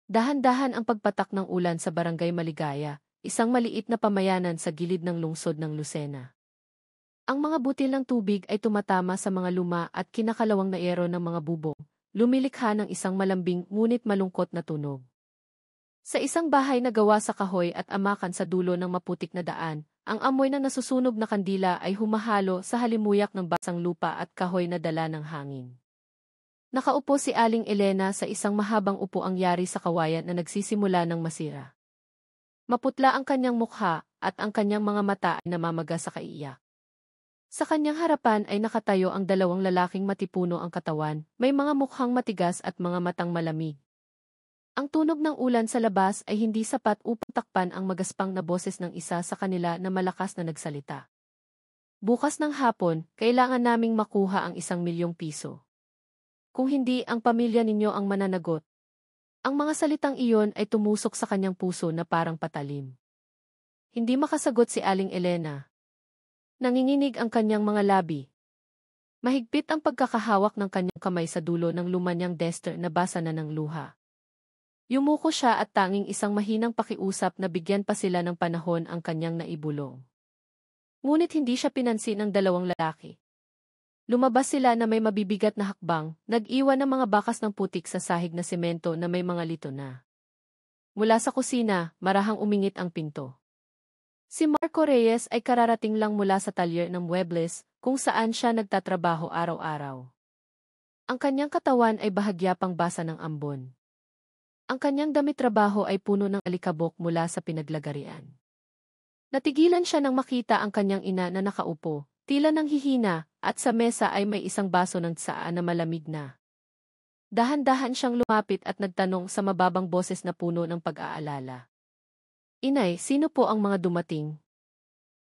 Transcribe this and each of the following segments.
Dahan-dahan ang pagpatak ng ulan sa Barangay Maligaya, isang maliit na pamayanan sa gilid ng lungsod ng Lucena. Ang mga butil ng tubig ay tumatama sa mga luma at kinakalawang na yero ng mga bubong, lumilikha ng isang malambing ngunit malungkot na tunog. Sa isang bahay na gawa sa kahoy at amakan sa dulo ng maputik na daan, ang amoy ng nasusunog na kandila ay humahalo sa halimuyak ng basang lupa at kahoy na dala ng hangin. Nakaupo si Aling Elena sa isang mahabang upuang yari sa kawayan na nagsisimula ng masira. Maputla ang kanyang mukha at ang kanyang mga mata ay namamaga sa kaiyak. Sa kanyang harapan ay nakatayo ang dalawang lalaking matipuno ang katawan, may mga mukhang matigas at mga matang malamig. Ang tunog ng ulan sa labas ay hindi sapat upang takpan ang magaspang na boses ng isa sa kanila na malakas na nagsalita. Bukas ng hapon, kailangan naming makuha ang 1,000,000 piso. Kung hindi ang pamilya ninyo ang mananagot. Ang mga salitang iyon ay tumusok sa kanyang puso na parang patalim. Hindi makasagot si Aling Elena. Nanginginig ang kanyang mga labi. Mahigpit ang pagkakahawak ng kanyang kamay sa dulo ng lumanyang duster na basa na ng luha. Yumuko siya at tanging isang mahinang pakiusap na bigyan pa sila ng panahon ang kanyang naibulong. Ngunit hindi siya pinansin ng dalawang lalaki. Lumabas sila na may mabibigat na hakbang, nag-iwan ng mga bakas ng putik sa sahig na semento na may mga lito na. Mula sa kusina, marahang umingit ang pinto. Si Marco Reyes ay kararating lang mula sa talyer ng Muebles, kung saan siya nagtatrabaho araw-araw. Ang kanyang katawan ay bahagya pang basa ng ambon. Ang kanyang damit trabaho ay puno ng alikabok mula sa pinaglagarian. Natigilan siya nang makita ang kanyang ina na nakaupo, tila nang hihina, at sa mesa ay may isang baso ng tsaa na malamig na. Dahan-dahan siyang lumapit at nagtanong sa mababang boses na puno ng pag-aalala. Inay, sino po ang mga dumating?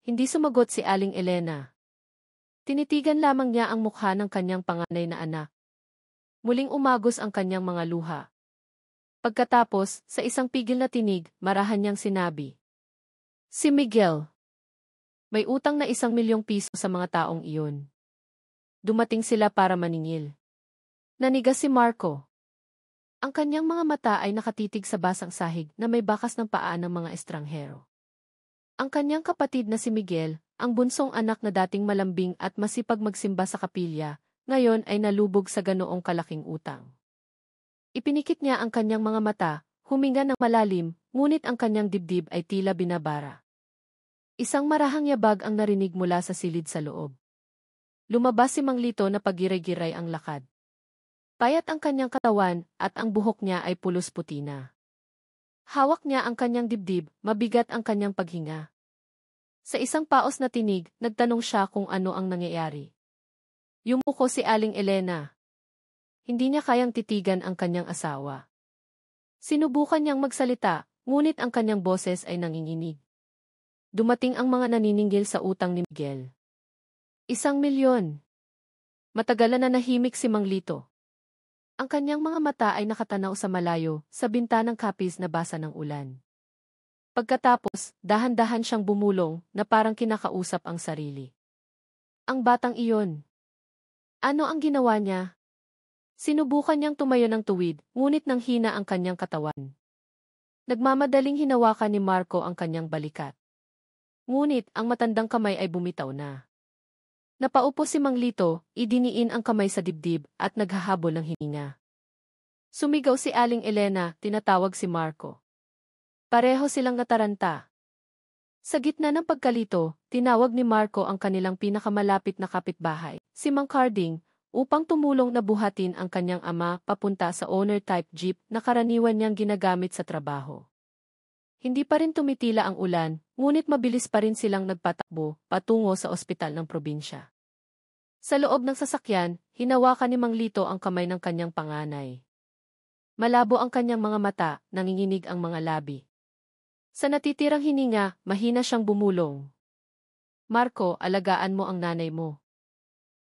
Hindi sumagot si Aling Elena. Tinitigan lamang niya ang mukha ng kanyang panganay na anak. Muling umagos ang kanyang mga luha. Pagkatapos, sa isang pigil na tinig, marahan niyang sinabi. Si Miguel. May utang na 1,000,000 piso sa mga taong iyon. Dumating sila para maningil. Nanigas si Marco. Ang kanyang mga mata ay nakatitig sa basang sahig na may bakas ng paa ng mga estranghero. Ang kanyang kapatid na si Miguel, ang bunsong anak na dating malambing at masipag magsimba sa kapilya, ngayon ay nalubog sa ganoong kalaking utang. Ipinikit niya ang kanyang mga mata, huminga ng malalim, ngunit ang kanyang dibdib ay tila binabara. Isang marahang yabag ang narinig mula sa silid sa loob. Lumabas si Mang Lito na pagiray-giray ang lakad. Payat ang kanyang katawan at ang buhok niya ay pulos puti na. Hawak niya ang kanyang dibdib, mabigat ang kanyang paghinga. Sa isang paos na tinig, nagtanong siya kung ano ang nangyayari. Yumuko si Aling Elena. Hindi niya kayang titigan ang kanyang asawa. Sinubukan niyang magsalita, ngunit ang kanyang boses ay nanginginig. Dumating ang mga naniningil sa utang ni Miguel. 1,000,000. Matagalan na nahimik si Mang Lito. Ang kanyang mga mata ay nakatanaw sa malayo, sa bintanang kapis na basa ng ulan. Pagkatapos, dahan-dahan siyang bumulong, na parang kinakausap ang sarili. Ang batang iyon. Ano ang ginawa niya? Sinubukan niyang tumayo ng tuwid, ngunit nang hina ang kanyang katawan. Nagmamadaling hinawakan ni Marco ang kanyang balikat. Ngunit, ang matandang kamay ay bumitaw na. Napaupo si Mang Lito, idiniin ang kamay sa dibdib, at naghahabol ng hininga. Sumigaw si Aling Elena, tinatawag si Marco. Pareho silang nataranta. Sa gitna ng pagkalito, tinawag ni Marco ang kanilang pinakamalapit na kapitbahay, si Mang Carding, upang tumulong na buhatin ang kanyang ama papunta sa owner-type jeep na karaniwan niyang ginagamit sa trabaho. Hindi pa rin tumitila ang ulan, ngunit mabilis pa rin silang nagpatakbo patungo sa ospital ng probinsya. Sa loob ng sasakyan, hinawakan ni Mang Lito ang kamay ng kanyang panganay. Malabo ang kanyang mga mata, nanginginig ang mga labi. Sa natitirang hininga, mahina siyang bumulong. Marco, alagaan mo ang nanay mo.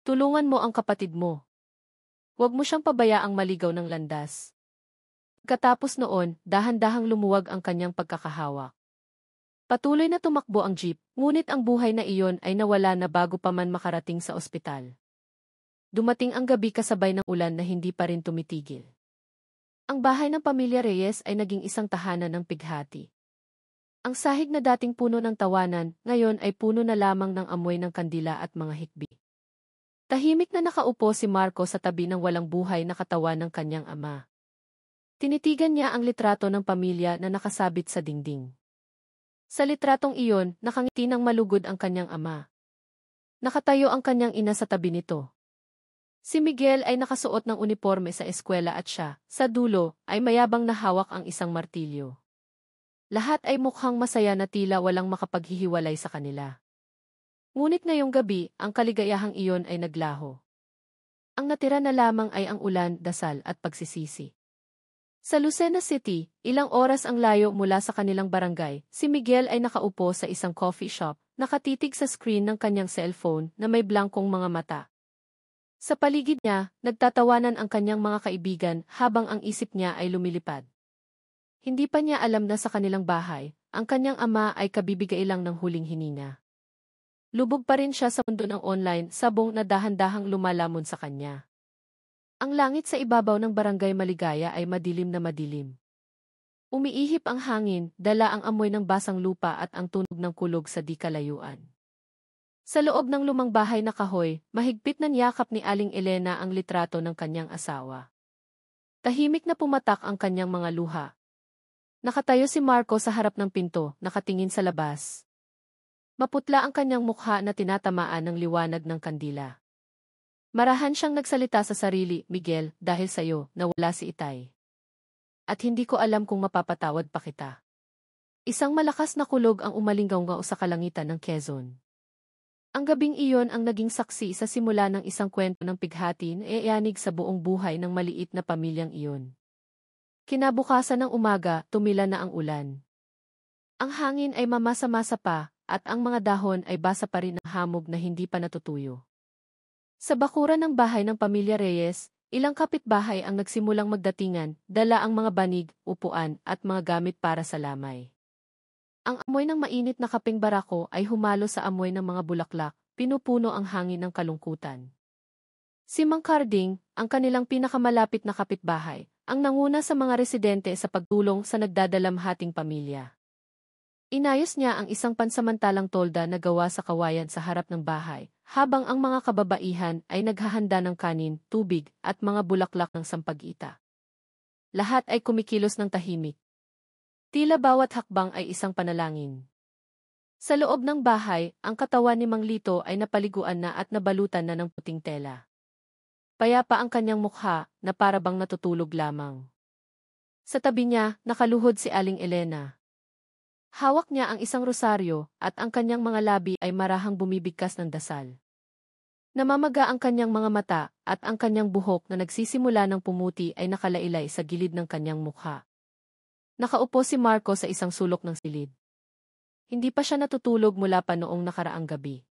Tulungan mo ang kapatid mo. Huwag mo siyang pabayaang maligaw ng landas. Pagkatapos noon, dahan-dahang lumuwag ang kanyang pagkakahawak. Patuloy na tumakbo ang jeep, ngunit ang buhay na iyon ay nawala na bago pa man makarating sa ospital. Dumating ang gabi kasabay ng ulan na hindi pa rin tumitigil. Ang bahay ng pamilya Reyes ay naging isang tahanan ng pighati. Ang sahig na dating puno ng tawanan, ngayon ay puno na lamang ng amoy ng kandila at mga hikbi. Tahimik na nakaupo si Marco sa tabi ng walang buhay na katawan ng kanyang ama. Tinitigan niya ang litrato ng pamilya na nakasabit sa dingding. Sa litratong iyon, nakangiti ng malugod ang kanyang ama. Nakatayo ang kanyang ina sa tabi nito. Si Miguel ay nakasuot ng uniforme sa eskwela at siya, sa dulo, ay mayabang na hawak ang isang martilyo. Lahat ay mukhang masaya na tila walang makapaghihiwalay sa kanila. Ngunit ngayong gabi, ang kaligayahang iyon ay naglaho. Ang natira na lamang ay ang ulan, dasal at pagsisisi. Sa Lucena City, ilang oras ang layo mula sa kanilang barangay, si Miguel ay nakaupo sa isang coffee shop, nakatitig sa screen ng kanyang cellphone na may blankong mga mata. Sa paligid niya, nagtatawanan ang kanyang mga kaibigan habang ang isip niya ay lumilipad. Hindi pa niya alam na sa kanilang bahay, ang kanyang ama ay kabibigay lang ng huling hininga. Lubog pa rin siya sa mundo ng online, sabong na dahan-dahang lumalamon sa kanya. Ang langit sa ibabaw ng barangay Maligaya ay madilim na madilim. Umiihip ang hangin, dala ang amoy ng basang lupa at ang tunog ng kulog sa di kalayuan. Sa loob ng lumang bahay na kahoy, mahigpit na niyakap ni Aling Elena ang litrato ng kanyang asawa. Tahimik na pumatak ang kanyang mga luha. Nakatayo si Marco sa harap ng pinto, nakatingin sa labas. Maputla ang kanyang mukha na tinatamaan ng liwanag ng kandila. Marahan siyang nagsalita sa sarili, Miguel, dahil sa'yo, nawala si Itay. At hindi ko alam kung mapapatawad pa kita. Isang malakas na kulog ang umalinggaw-ngaw sa kalangitan ng Quezon. Ang gabing iyon ang naging saksi sa simula ng isang kwento ng pighati na iayanig sa buong buhay ng maliit na pamilyang iyon. Kinabukasan ng umaga, tumila na ang ulan. Ang hangin ay mamasa-masa pa, at ang mga dahon ay basa pa rin ng hamog na hindi pa natutuyo. Sa bakuran ng bahay ng pamilya Reyes, ilang kapitbahay ang nagsimulang magdatingan, dala ang mga banig, upuan at mga gamit para sa lamay. Ang amoy ng mainit na kapeng barako ay humalo sa amoy ng mga bulaklak, pinupuno ang hangin ng kalungkutan. Si Mang Carding, ang kanilang pinakamalapit na kapitbahay, ang nanguna sa mga residente sa pagtulong sa nagdadalamhating pamilya. Inayos niya ang isang pansamantalang tolda na gawa sa kawayan sa harap ng bahay, habang ang mga kababaihan ay naghahanda ng kanin, tubig, at mga bulaklak ng sampagita. Lahat ay kumikilos ng tahimik. Tila bawat hakbang ay isang panalangin. Sa loob ng bahay, ang katawan ni Mang Lito ay napaliguan na at nabalutan na ng puting tela. Payapa ang kanyang mukha, na para bang natutulog lamang. Sa tabi niya, nakaluhod si Aling Elena. Hawak niya ang isang rosaryo, at ang kanyang mga labi ay marahang bumibigkas ng dasal. Namamaga ang kanyang mga mata, at ang kanyang buhok na nagsisimula ng pumuti ay nakalailay sa gilid ng kanyang mukha. Nakaupo si Marco sa isang sulok ng silid. Hindi pa siya natutulog mula pa noong nakaraang gabi.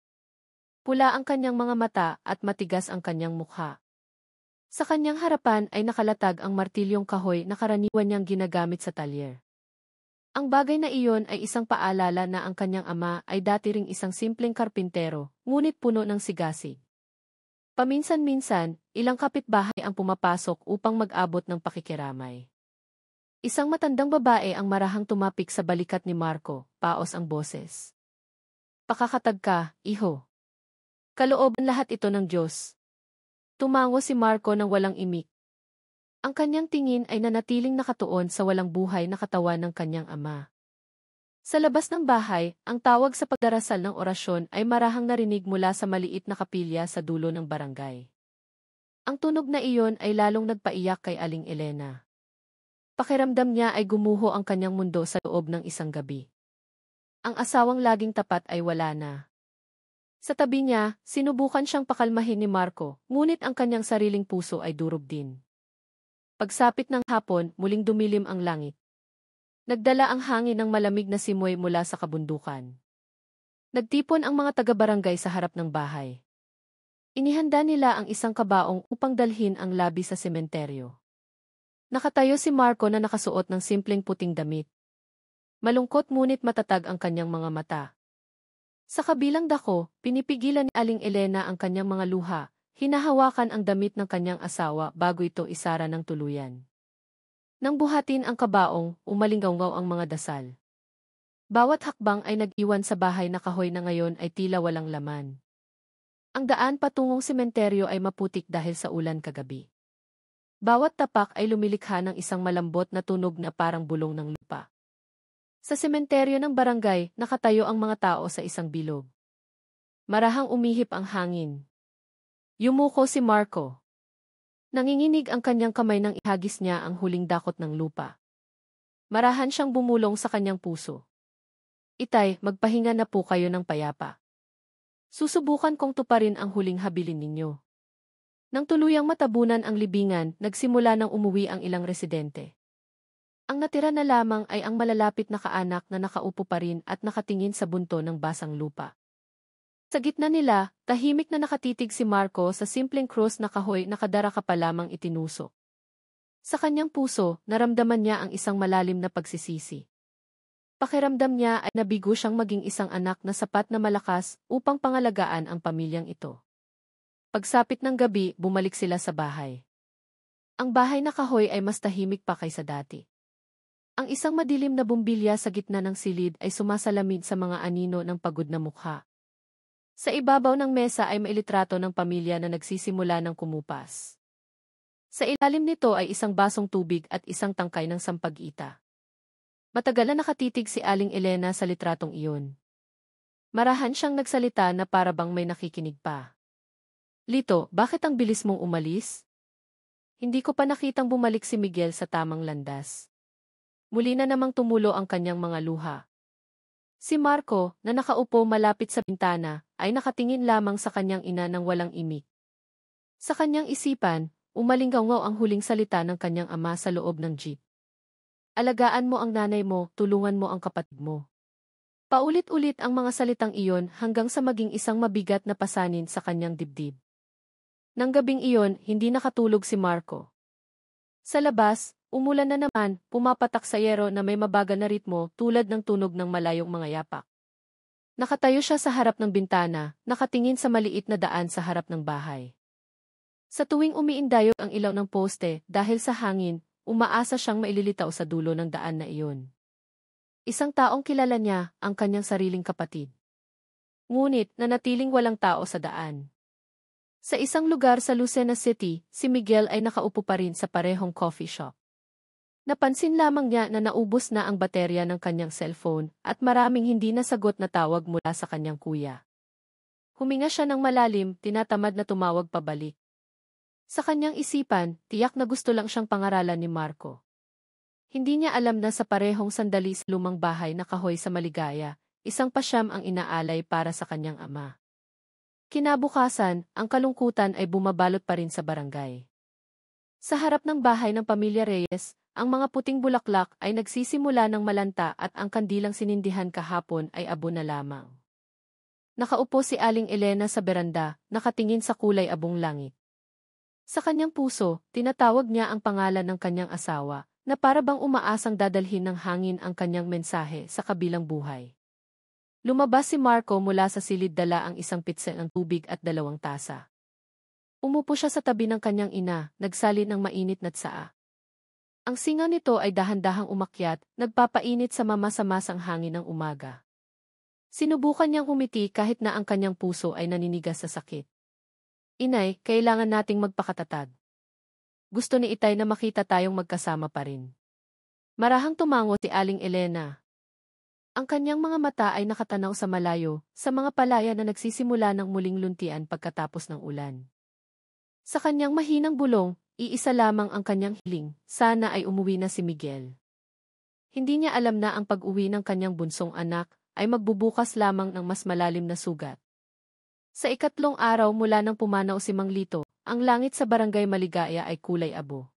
Pula ang kanyang mga mata at matigas ang kanyang mukha. Sa kanyang harapan ay nakalatag ang martilyong kahoy na karaniwan niyang ginagamit sa talyer. Ang bagay na iyon ay isang paalala na ang kanyang ama ay dati ring isang simpleng karpintero, ngunit puno ng sigasig. Paminsan-minsan, ilang kapitbahay ang pumapasok upang mag-abot ng pakikiramay. Isang matandang babae ang marahang tumapik sa balikat ni Marco, paos ang boses. Pakakatag ka, iho. Kalooban lahat ito ng Diyos. Tumango si Marco ng walang imik. Ang kanyang tingin ay nanatiling nakatuon sa walang buhay na katawan ng kanyang ama. Sa labas ng bahay, ang tawag sa pagdarasal ng orasyon ay marahang narinig mula sa maliit na kapilya sa dulo ng barangay. Ang tunog na iyon ay lalong nagpaiyak kay Aling Elena. Pakiramdam niya ay gumuho ang kanyang mundo sa loob ng isang gabi. Ang asawang laging tapat ay wala na. Sa tabi niya, sinubukan siyang pakalmahin ni Marco, ngunit ang kanyang sariling puso ay durog din. Pagsapit ng hapon, muling dumilim ang langit. Nagdala ang hangin ng malamig na simoy mula sa kabundukan. Nagtipon ang mga taga-barangay sa harap ng bahay. Inihanda nila ang isang kabaong upang dalhin ang labi sa sementeryo. Nakatayo si Marco na nakasuot ng simpleng puting damit. Malungkot ngunit matatag ang kanyang mga mata. Sa kabilang dako, pinipigilan ni Aling Elena ang kanyang mga luha, hinahawakan ang damit ng kanyang asawa bago ito isara ng tuluyan. Nang buhatin ang kabaong, umalinggaw ang mga dasal. Bawat hakbang ay nag-iwan sa bahay na kahoy na ngayon ay tila walang laman. Ang daan patungong sementeryo ay maputik dahil sa ulan kagabi. Bawat tapak ay lumilikha ng isang malambot na tunog na parang bulong ng lupa. Sa sementeryo ng barangay, nakatayo ang mga tao sa isang bilog. Marahang umihip ang hangin. Yumuko si Marco. Nanginginig ang kanyang kamay nang ihagis niya ang huling dakot ng lupa. Marahan siyang bumulong sa kanyang puso. Itay, magpahinga na po kayo ng payapa. Susubukan kong tuparin ang huling habilin ninyo. Nang tuluyang matabunan ang libingan, nagsimula nang umuwi ang ilang residente. Ang natira na lamang ay ang malalapit na kaanak na nakaupo pa rin at nakatingin sa bunto ng basang lupa. Sa gitna nila, tahimik na nakatitig si Marco sa simpleng krus na kahoy na kadara ka pa lamang itinusok. Sa kanyang puso, naramdaman niya ang isang malalim na pagsisisi. Pakiramdam niya ay nabigo siyang maging isang anak na sapat na malakas upang pangalagaan ang pamilyang ito. Pagsapit ng gabi, bumalik sila sa bahay. Ang bahay na kahoy ay mas tahimik pa kaysa dati. Ang isang madilim na bumbilya sa gitna ng silid ay sumasalamin sa mga anino ng pagod na mukha. Sa ibabaw ng mesa ay mailitrato ng pamilya na nagsisimula ng kumupas. Sa ilalim nito ay isang basong tubig at isang tangkay ng sampag-ita. Matagal na nakatitig si Aling Elena sa litratong iyon. Marahan siyang nagsalita na para bang may nakikinig pa. Lito, bakit ang bilis mong umalis? Hindi ko pa nakitang bumalik si Miguel sa tamang landas. Muli na namang tumulo ang kanyang mga luha. Si Marco, na nakaupo malapit sa bintana, ay nakatingin lamang sa kanyang ina ng walang imik. Sa kanyang isipan, umalinggaw ang huling salita ng kanyang ama sa loob ng jeep. Alagaan mo ang nanay mo, tulungan mo ang kapatid mo. Paulit-ulit ang mga salitang iyon hanggang sa maging isang mabigat na pasanin sa kanyang dibdib. Nang gabing iyon, hindi nakatulog si Marco. Sa labas, umulan na naman, pumapatak sa yero na may mabagal na ritmo tulad ng tunog ng malayong mga yapak. Nakatayo siya sa harap ng bintana, nakatingin sa maliit na daan sa harap ng bahay. Sa tuwing umiindayog ang ilaw ng poste dahil sa hangin, umaasa siyang maililitaw sa dulo ng daan na iyon. Isang taong kilala niya, ang kanyang sariling kapatid. Ngunit, nanatiling walang tao sa daan. Sa isang lugar sa Lucena City, si Miguel ay nakaupo pa rin sa parehong coffee shop. Napansin lamang niya na naubos na ang baterya ng kanyang cellphone at maraming hindi nasagot na tawag mula sa kanyang kuya. Huminga siya ng malalim, tinatamad na tumawag pabalik. Sa kanyang isipan, tiyak na gusto lang siyang pangaralan ni Marco. Hindi niya alam na sa parehong sandali sa lumang bahay na kahoy sa Maligaya, isang pasyam ang inaalay para sa kanyang ama. Kinabukasan, ang kalungkutan ay bumabalot pa rin sa barangay. Sa harap ng bahay ng pamilya Reyes, ang mga puting bulaklak ay nagsisimula ng malanta at ang kandilang sinindihan kahapon ay abo na lamang. Nakaupo si Aling Elena sa beranda, nakatingin sa kulay abong langit. Sa kanyang puso, tinatawag niya ang pangalan ng kanyang asawa, na para bang umaasang dadalhin ng hangin ang kanyang mensahe sa kabilang buhay. Lumabas si Marco mula sa silid, dala ang isang pitsa ng tubig at 2 tasa. Umupo siya sa tabi ng kanyang ina, nagsalin ng mainit na tsaa. Ang singaw nito ay dahan-dahang umakyat, nagpapainit sa mamasa-masang hangin ng umaga. Sinubukan niyang humiti kahit na ang kanyang puso ay naninigas sa sakit. Inay, kailangan nating magpakatatag. Gusto ni Itay na makita tayong magkasama pa rin. Marahang tumango si Aling Elena. Ang kanyang mga mata ay nakatanaw sa malayo, sa mga palaya na nagsisimula ng muling luntian pagkatapos ng ulan. Sa kanyang mahinang bulong, iisa lamang ang kanyang hiling, sana ay umuwi na si Miguel. Hindi niya alam na ang pag-uwi ng kanyang bunsong anak ay magbubukas lamang ng mas malalim na sugat. Sa ikatlong araw mula nang pumanaw si Mang Lito, ang langit sa barangay Maligaya ay kulay abo.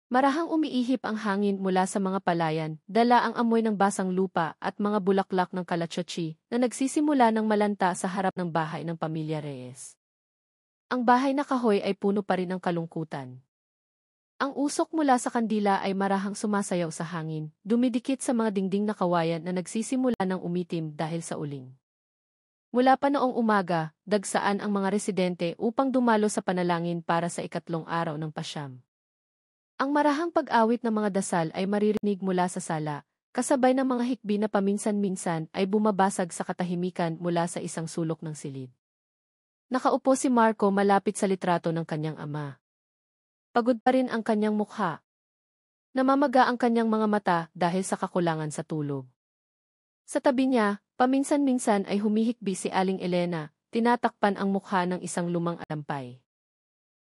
Marahang umiihip ang hangin mula sa mga palayan, dala ang amoy ng basang lupa at mga bulaklak ng kalatsotsi na nagsisimula ng malanta sa harap ng bahay ng pamilya Reyes. Ang bahay na kahoy ay puno pa rin ng kalungkutan. Ang usok mula sa kandila ay marahang sumasayaw sa hangin, dumidikit sa mga dingding na kawayan na nagsisimula ng umitim dahil sa uling. Mula pa noong umaga, dagsaan ang mga residente upang dumalo sa panalangin para sa ikatlong araw ng pasyam. Ang marahang pag-awit ng mga dasal ay maririnig mula sa sala, kasabay ng mga hikbi na paminsan-minsan ay bumabasag sa katahimikan mula sa isang sulok ng silid. Nakaupo si Marco malapit sa litrato ng kanyang ama. Pagod pa rin ang kanyang mukha. Namamaga ang kanyang mga mata dahil sa kakulangan sa tulog. Sa tabi niya, paminsan-minsan ay humihikbi si Aling Elena, tinatakpan ang mukha ng isang lumang alampay.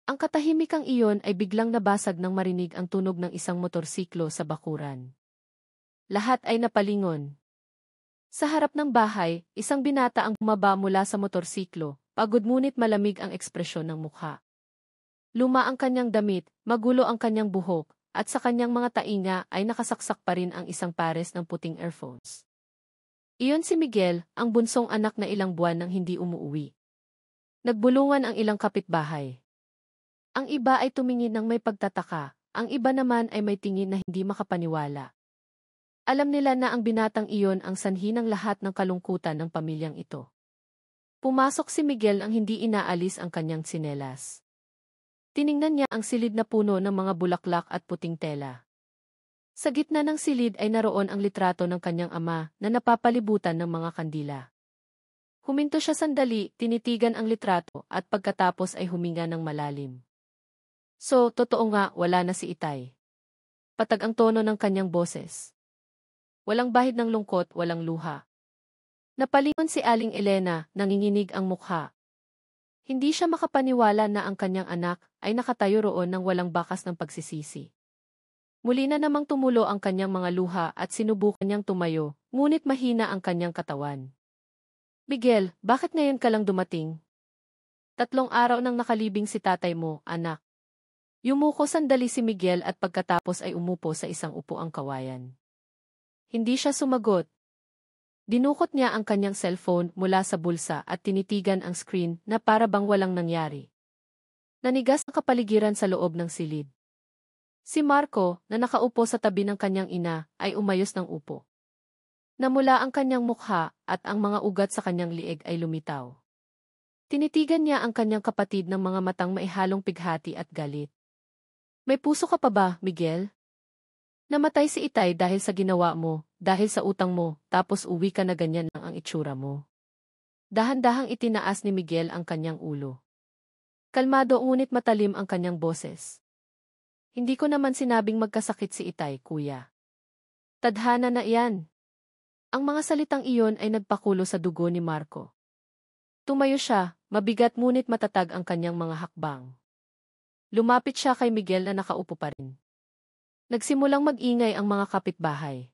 Ang katahimikang iyon ay biglang nabasag nang marinig ang tunog ng isang motorsiklo sa bakuran. Lahat ay napalingon. Sa harap ng bahay, isang binata ang bumaba mula sa motorsiklo, pagod ngunit malamig ang ekspresyon ng mukha. Luma ang kanyang damit, magulo ang kanyang buhok, at sa kanyang mga tainga ay nakasaksak pa rin ang isang pares ng puting earphones. Iyon si Miguel, ang bunsong anak na ilang buwan nang hindi umuuwi. Nagbulungan ang ilang kapitbahay. Ang iba ay tumingin ng may pagtataka, ang iba naman ay may tingin na hindi makapaniwala. Alam nila na ang binatang iyon ang sanhi ng lahat ng kalungkutan ng pamilyang ito. Pumasok si Miguel ang hindi inaalis ang kanyang tsinelas. Tiningnan niya ang silid na puno ng mga bulaklak at puting tela. Sa gitna ng silid ay naroon ang litrato ng kanyang ama na napapalibutan ng mga kandila. Huminto siya sandali, tinitigan ang litrato at pagkatapos ay huminga ng malalim. So, totoo nga, wala na si Itay. Patag ang tono ng kanyang boses. Walang bahid ng lungkot, walang luha. Napalingon si Aling Elena, nanginginig ang mukha. Hindi siya makapaniwala na ang kanyang anak ay nakatayo roon ng walang bakas ng pagsisisi. Muli na namang tumulo ang kanyang mga luha at sinubukan niyang tumayo, ngunit mahina ang kanyang katawan. Miguel, bakit ngayon ka lang dumating? 3 araw nang nakalibing si tatay mo, anak. Yumuko sandali si Miguel at pagkatapos ay umupo sa isang upuang kawayan. Hindi siya sumagot. Dinukot niya ang kanyang cellphone mula sa bulsa at tinitigan ang screen na para bang walang nangyari. Nanigas ang kapaligiran sa loob ng silid. Si Marco, na nakaupo sa tabi ng kanyang ina, ay umayos ng upo. Namula ang kanyang mukha at ang mga ugat sa kanyang lieg ay lumitaw. Tinitigan niya ang kanyang kapatid ng mga matang maihalong pighati at galit. May puso ka pa ba, Miguel? Namatay si Itay dahil sa ginawa mo, dahil sa utang mo, tapos uwi ka na ganyan lang ang itsura mo. Dahan-dahang itinaas ni Miguel ang kanyang ulo. Kalmado ngunit matalim ang kanyang boses. Hindi ko naman sinabing magkasakit si Itay, kuya. Tadhana na iyan. Ang mga salitang iyon ay nagpakulo sa dugo ni Marco. Tumayo siya, mabigat ngunit matatag ang kanyang mga hakbang. Lumapit siya kay Miguel na nakaupo pa rin. Nagsimulang mag-ingay ang mga kapitbahay.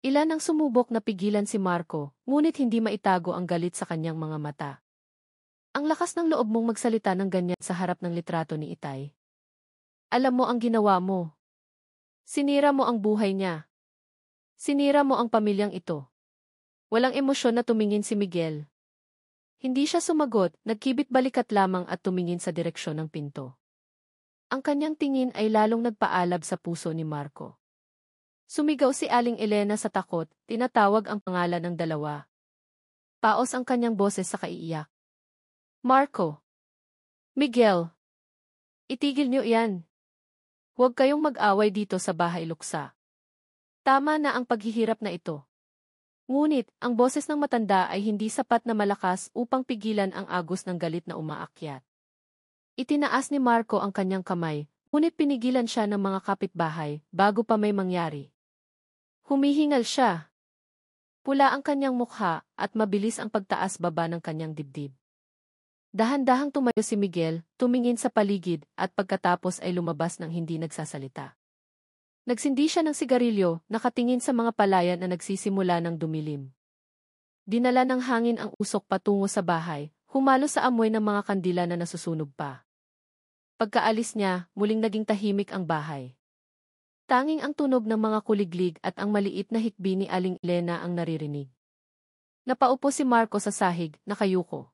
Ilan ang sumubok na pigilan si Marco, ngunit hindi maitago ang galit sa kanyang mga mata. Ang lakas ng loob mong magsalita ng ganyan sa harap ng litrato ni Itay. Alam mo ang ginawa mo. Sinira mo ang buhay niya. Sinira mo ang pamilyang ito. Walang emosyon na tumingin si Miguel. Hindi siya sumagot, nagkibit balikat lamang at tumingin sa direksyon ng pinto. Ang kanyang tingin ay lalong nagpaalab sa puso ni Marco. Sumigaw si Aling Elena sa takot, tinatawag ang pangalan ng dalawa. Paos ang kanyang boses sa kaiiyak. Marco! Miguel! Itigil niyo iyan. Huwag kayong mag-away dito sa bahay luksa. Tama na ang paghihirap na ito. Ngunit, ang boses ng matanda ay hindi sapat na malakas upang pigilan ang agos ng galit na umaakyat. Itinaas ni Marco ang kanyang kamay, ngunit pinigilan siya ng mga kapitbahay bago pa may mangyari. Humihingal siya. Pula ang kanyang mukha at mabilis ang pagtaas-baba ng kanyang dibdib. Dahan-dahang tumayo si Miguel, tumingin sa paligid at pagkatapos ay lumabas ng hindi nagsasalita. Nagsindi siya ng sigarilyo, nakatingin sa mga palayan na nagsisimula ng dumilim. Dinala ng hangin ang usok patungo sa bahay, humalo sa amoy ng mga kandila na nasusunog pa. Pagkaalis niya, muling naging tahimik ang bahay. Tanging ang tunog ng mga kuliglig at ang maliit na hikbi ni Aling Elena ang naririnig. Napaupo si Marco sa sahig, nakayuko.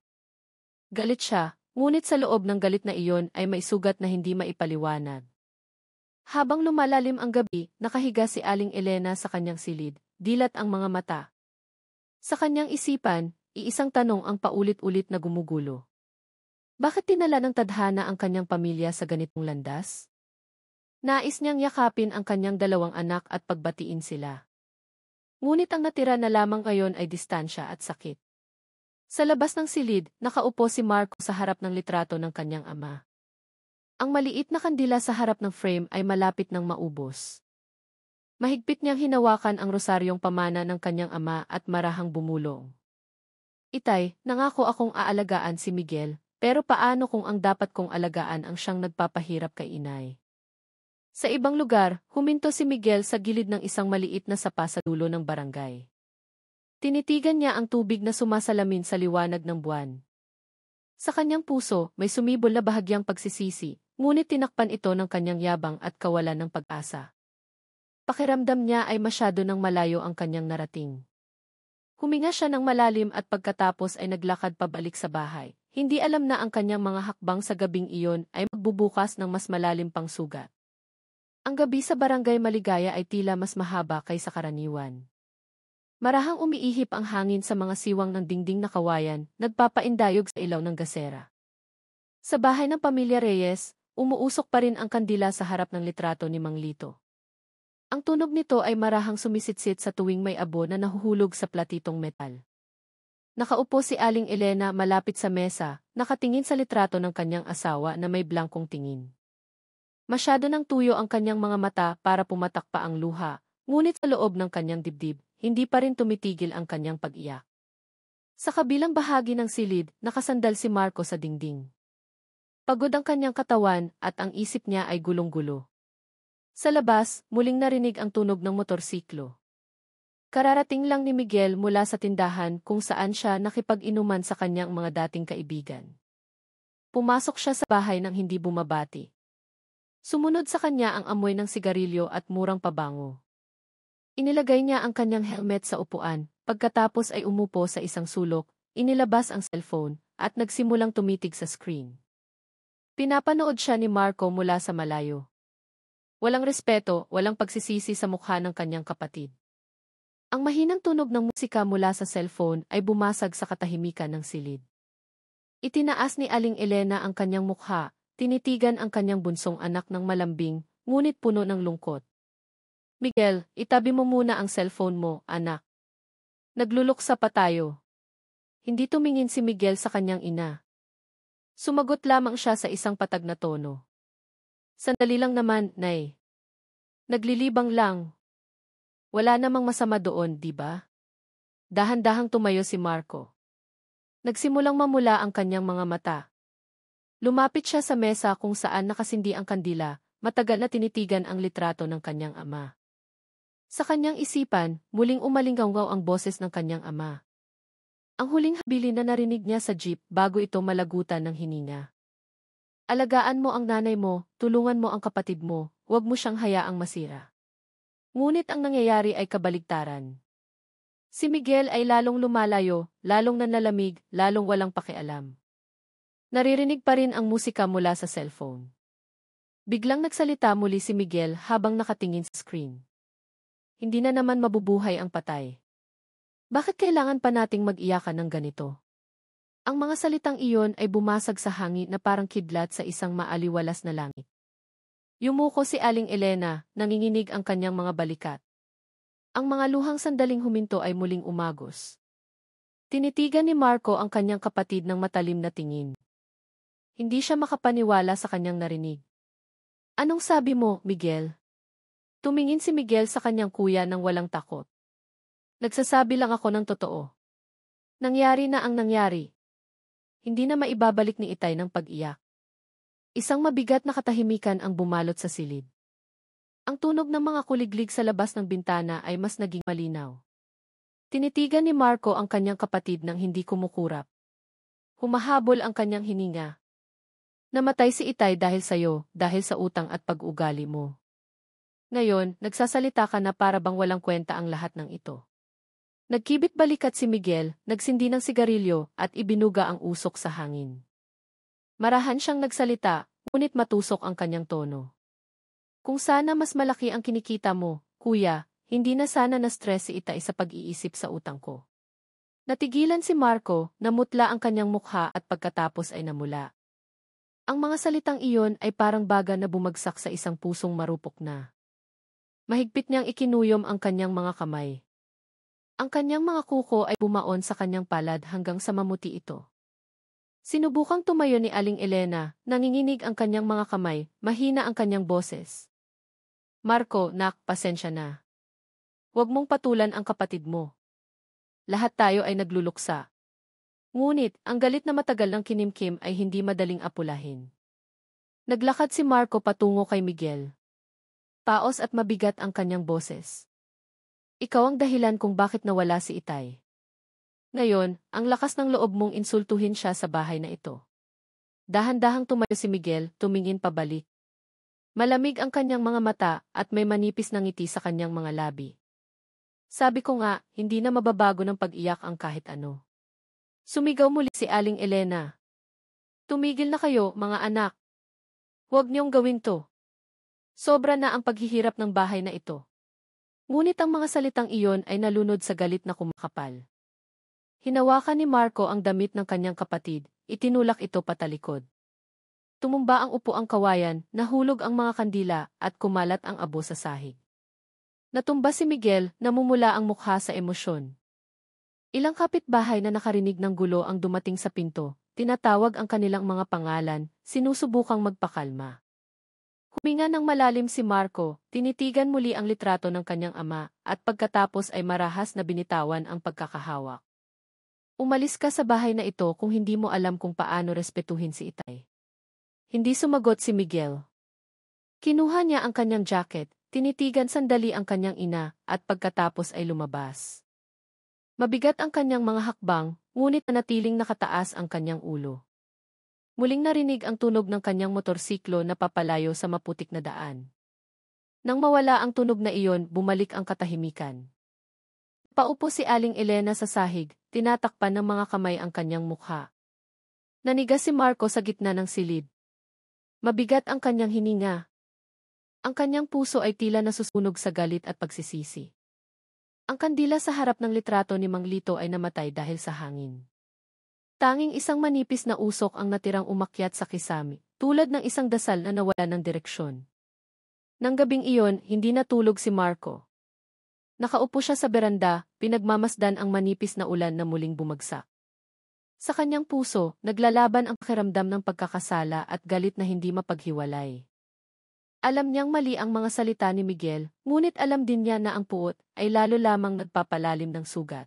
Galit siya, ngunit sa loob ng galit na iyon ay may sugat na hindi maipaliwanag. Habang lumalalim ang gabi, nakahiga si Aling Elena sa kanyang silid, dilat ang mga mata. Sa kanyang isipan, iisang tanong ang paulit-ulit na gumugulo. Bakit tinala ng tadhana ang kanyang pamilya sa ganitong landas? Nais niyang yakapin ang kanyang dalawang anak at pagbatiin sila. Ngunit ang natira na lamang ngayon ay distansya at sakit. Sa labas ng silid, nakaupo si Marco sa harap ng litrato ng kanyang ama. Ang maliit na kandila sa harap ng frame ay malapit ng maubos. Mahigpit niyang hinawakan ang rosaryong pamana ng kanyang ama at marahang bumulong. Itay, nangako akong aalagaan si Miguel, pero paano kung ang dapat kong alagaan ang siyang nagpapahirap kay inay? Sa ibang lugar, huminto si Miguel sa gilid ng isang maliit na sapa sa dulo ng barangay. Tinitigan niya ang tubig na sumasalamin sa liwanag ng buwan. Sa kanyang puso, may sumibol na bahagyang pagsisisi, ngunit tinakpan ito ng kanyang yabang at kawalan ng pag-asa. Pakiramdam niya ay masyado nang malayo ang kanyang narating. Huminga siya ng malalim at pagkatapos ay naglakad pabalik sa bahay. Hindi alam na ang kanyang mga hakbang sa gabing iyon ay magbubukas ng mas malalim pang sugat. Ang gabi sa Barangay Maligaya ay tila mas mahaba kaysa karaniwan. Marahang umiihip ang hangin sa mga siwang ng dingding na kawayan, nagpapaindayog sa ilaw ng gasera. Sa bahay ng pamilya Reyes, umuusok pa rin ang kandila sa harap ng litrato ni Mang Lito. Ang tunog nito ay marahang sumisitsit sa tuwing may abo na nahuhulog sa platitong metal. Nakaupo si Aling Elena malapit sa mesa, nakatingin sa litrato ng kanyang asawa na may blangkong tingin. Masyado nang tuyo ang kanyang mga mata para pumatak pa ang luha, ngunit sa loob ng kanyang dibdib, hindi pa rin tumitigil ang kanyang pag-iyak. Sa kabilang bahagi ng silid, nakasandal si Marco sa dingding. Pagod ang kanyang katawan at ang isip niya ay gulong-gulo. Sa labas, muling narinig ang tunog ng motorsiklo. Kararating lang ni Miguel mula sa tindahan kung saan siya nakipag-inuman sa kanyang mga dating kaibigan. Pumasok siya sa bahay nang hindi bumabati. Sumunod sa kanya ang amoy ng sigarilyo at murang pabango. Inilagay niya ang kanyang helmet sa upuan, pagkatapos ay umupo sa isang sulok, inilabas ang cellphone, at nagsimulang tumitig sa screen. Pinapanood siya ni Marco mula sa malayo. Walang respeto, walang pagsisisi sa mukha ng kanyang kapatid. Ang mahinang tunog ng musika mula sa cellphone ay bumasag sa katahimikan ng silid. Itinaas ni Aling Elena ang kanyang mukha, tinitigan ang kanyang bunsong anak ng malambing, ngunit puno ng lungkot. Miguel, itabi mo muna ang cellphone mo, anak. Nagluluksa pa tayo. Hindi tumingin si Miguel sa kanyang ina. Sumagot lamang siya sa isang patag na tono. Sandali lang naman, Nay. Naglilibang lang. Wala namang masama doon, di ba? Dahan-dahang tumayo si Marco. Nagsimulang mamula ang kanyang mga mata. Lumapit siya sa mesa kung saan nakasindi ang kandila, matagal na tinitigan ang litrato ng kanyang ama. Sa kanyang isipan, muling umalinggaw ang boses ng kanyang ama. Ang huling habilin na narinig niya sa jeep bago ito malagutan ng hininga. Alagaan mo ang nanay mo, tulungan mo ang kapatid mo, huwag mo siyang hayaang masira. Ngunit ang nangyayari ay kabaligtaran. Si Miguel ay lalong lumalayo, lalong nanlalamig, lalong walang pakialam. Naririnig pa rin ang musika mula sa cellphone. Biglang nagsalita muli si Miguel habang nakatingin sa screen. Hindi na naman mabubuhay ang patay. Bakit kailangan pa nating mag-iyakan ng ganito? Ang mga salitang iyon ay bumasag sa hangin na parang kidlat sa isang maaliwalas na langit. Yumuko si Aling Elena, nanginginig ang kanyang mga balikat. Ang mga luhang sandaling huminto ay muling umagos. Tinitigan ni Marco ang kanyang kapatid ng matalim na tingin. Hindi siya makapaniwala sa kanyang narinig. Anong sabi mo, Miguel? Tumingin si Miguel sa kanyang kuya nang walang takot. Nagsasabi lang ako ng totoo. Nangyari na ang nangyari. Hindi na maibabalik ni Itay ng pag-iyak. Isang mabigat na katahimikan ang bumalot sa silid. Ang tunog ng mga kuliglig sa labas ng bintana ay mas naging malinaw. Tinitigan ni Marco ang kanyang kapatid nang hindi kumukurap. Humahabol ang kanyang hininga. Namatay si Itay dahil sa'yo, dahil sa utang at pag-ugali mo. Ngayon, nagsasalita ka na para bang walang kwenta ang lahat ng ito. Nagkibit balikat si Miguel, nagsindi ng sigarilyo, at ibinuga ang usok sa hangin. Marahan siyang nagsalita, ngunit matusok ang kanyang tono. Kung sana mas malaki ang kinikita mo, kuya, hindi na sana na-stress si Itay sa pag-iisip sa utang ko. Natigilan si Marco, namutla ang kanyang mukha at pagkatapos ay namula. Ang mga salitang iyon ay parang baga na bumagsak sa isang pusong marupok na. Mahigpit niyang ikinuyom ang kanyang mga kamay. Ang kanyang mga kuko ay bumaon sa kanyang palad hanggang sa mamuti ito. Sinubukang tumayo ni Aling Elena, nanginginig ang kanyang mga kamay, mahina ang kanyang boses. Marco, nak, pasensya na. Huwag mong patulan ang kapatid mo. Lahat tayo ay nagluluksa. Ngunit, ang galit na matagal ng kinimkim ay hindi madaling apulahin. Naglakad si Marco patungo kay Miguel. Paos at mabigat ang kanyang boses. Ikaw ang dahilan kung bakit nawala si Itay. Ngayon, ang lakas ng loob mong insultuhin siya sa bahay na ito. Dahan-dahang tumayo si Miguel, tumingin pabalik. Malamig ang kanyang mga mata at may manipis na ngiti sa kanyang mga labi. Sabi ko nga, hindi na mababago ng pag-iyak ang kahit ano. Sumigaw muli si Aling Elena. Tumigil na kayo, mga anak. Huwag niyong gawin to. Sobra na ang paghihirap ng bahay na ito. Ngunit ang mga salitang iyon ay nalunod sa galit na kumakapal. Hinawakan ni Marco ang damit ng kanyang kapatid, itinulak ito patalikod. Tumumba ang upuang kawayan, nahulog ang mga kandila at kumalat ang abo sa sahig. Natumba si Miguel, namumula ang mukha sa emosyon. Ilang kapitbahay na nakarinig ng gulo ang dumating sa pinto, tinatawag ang kanilang mga pangalan, sinusubukang magpakalma. Huminga ng malalim si Marco, tinitigan muli ang litrato ng kanyang ama, at pagkatapos ay marahas na binitawan ang pagkakahawak. Umalis ka sa bahay na ito kung hindi mo alam kung paano respetuhin si Itay. Hindi sumagot si Miguel. Kinuha niya ang kanyang jacket, tinitigan sandali ang kanyang ina, at pagkatapos ay lumabas. Mabigat ang kanyang mga hakbang, ngunit nanatiling nakataas ang kanyang ulo. Muling narinig ang tunog ng kanyang motorsiklo na papalayo sa maputik na daan. Nang mawala ang tunog na iyon, bumalik ang katahimikan. Paupo si Aling Elena sa sahig, tinatakpan ng mga kamay ang kanyang mukha. Nanigas si Marco sa gitna ng silid. Mabigat ang kanyang hininga. Ang kanyang puso ay tila nasusunog sa galit at pagsisisi. Ang kandila sa harap ng litrato ni Mang Lito ay namatay dahil sa hangin. Tanging isang manipis na usok ang natirang umakyat sa kisame, tulad ng isang dasal na nawala ng direksyon. Nang gabing iyon, hindi natulog si Marco. Nakaupo siya sa beranda, pinagmamasdan ang manipis na ulan na muling bumagsak. Sa kanyang puso, naglalaban ang pakiramdam ng pagkakasala at galit na hindi mapaghiwalay. Alam niyang mali ang mga salita ni Miguel, ngunit alam din niya na ang puot ay lalo lamang nagpapalalim ng sugat.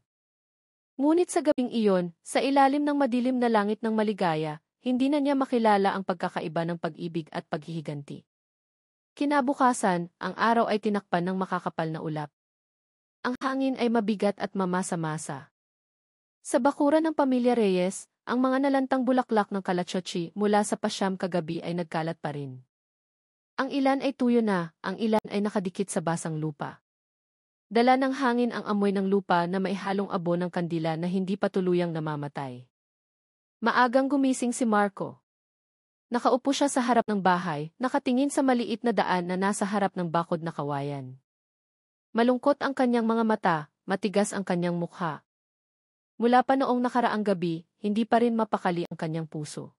Ngunit sa gabing iyon, sa ilalim ng madilim na langit ng maligaya, hindi na niya makilala ang pagkakaiba ng pag-ibig at paghihiganti. Kinabukasan, ang araw ay tinakpan ng makakapal na ulap. Ang hangin ay mabigat at mamasa-masa. Sa bakuran ng pamilya Reyes, ang mga nalantang bulaklak ng kalachochi mula sa pasyam kagabi ay nagkalat pa rin. Ang ilan ay tuyo na, ang ilan ay nakadikit sa basang lupa. Dala ng hangin ang amoy ng lupa na may halong abo ng kandila na hindi pa tuluyang namamatay. Maagang gumising si Marco. Nakaupo siya sa harap ng bahay, nakatingin sa maliit na daan na nasa harap ng bakod na kawayan. Malungkot ang kanyang mga mata, matigas ang kanyang mukha. Mula pa noong nakaraang gabi, hindi pa rin mapakali ang kanyang puso.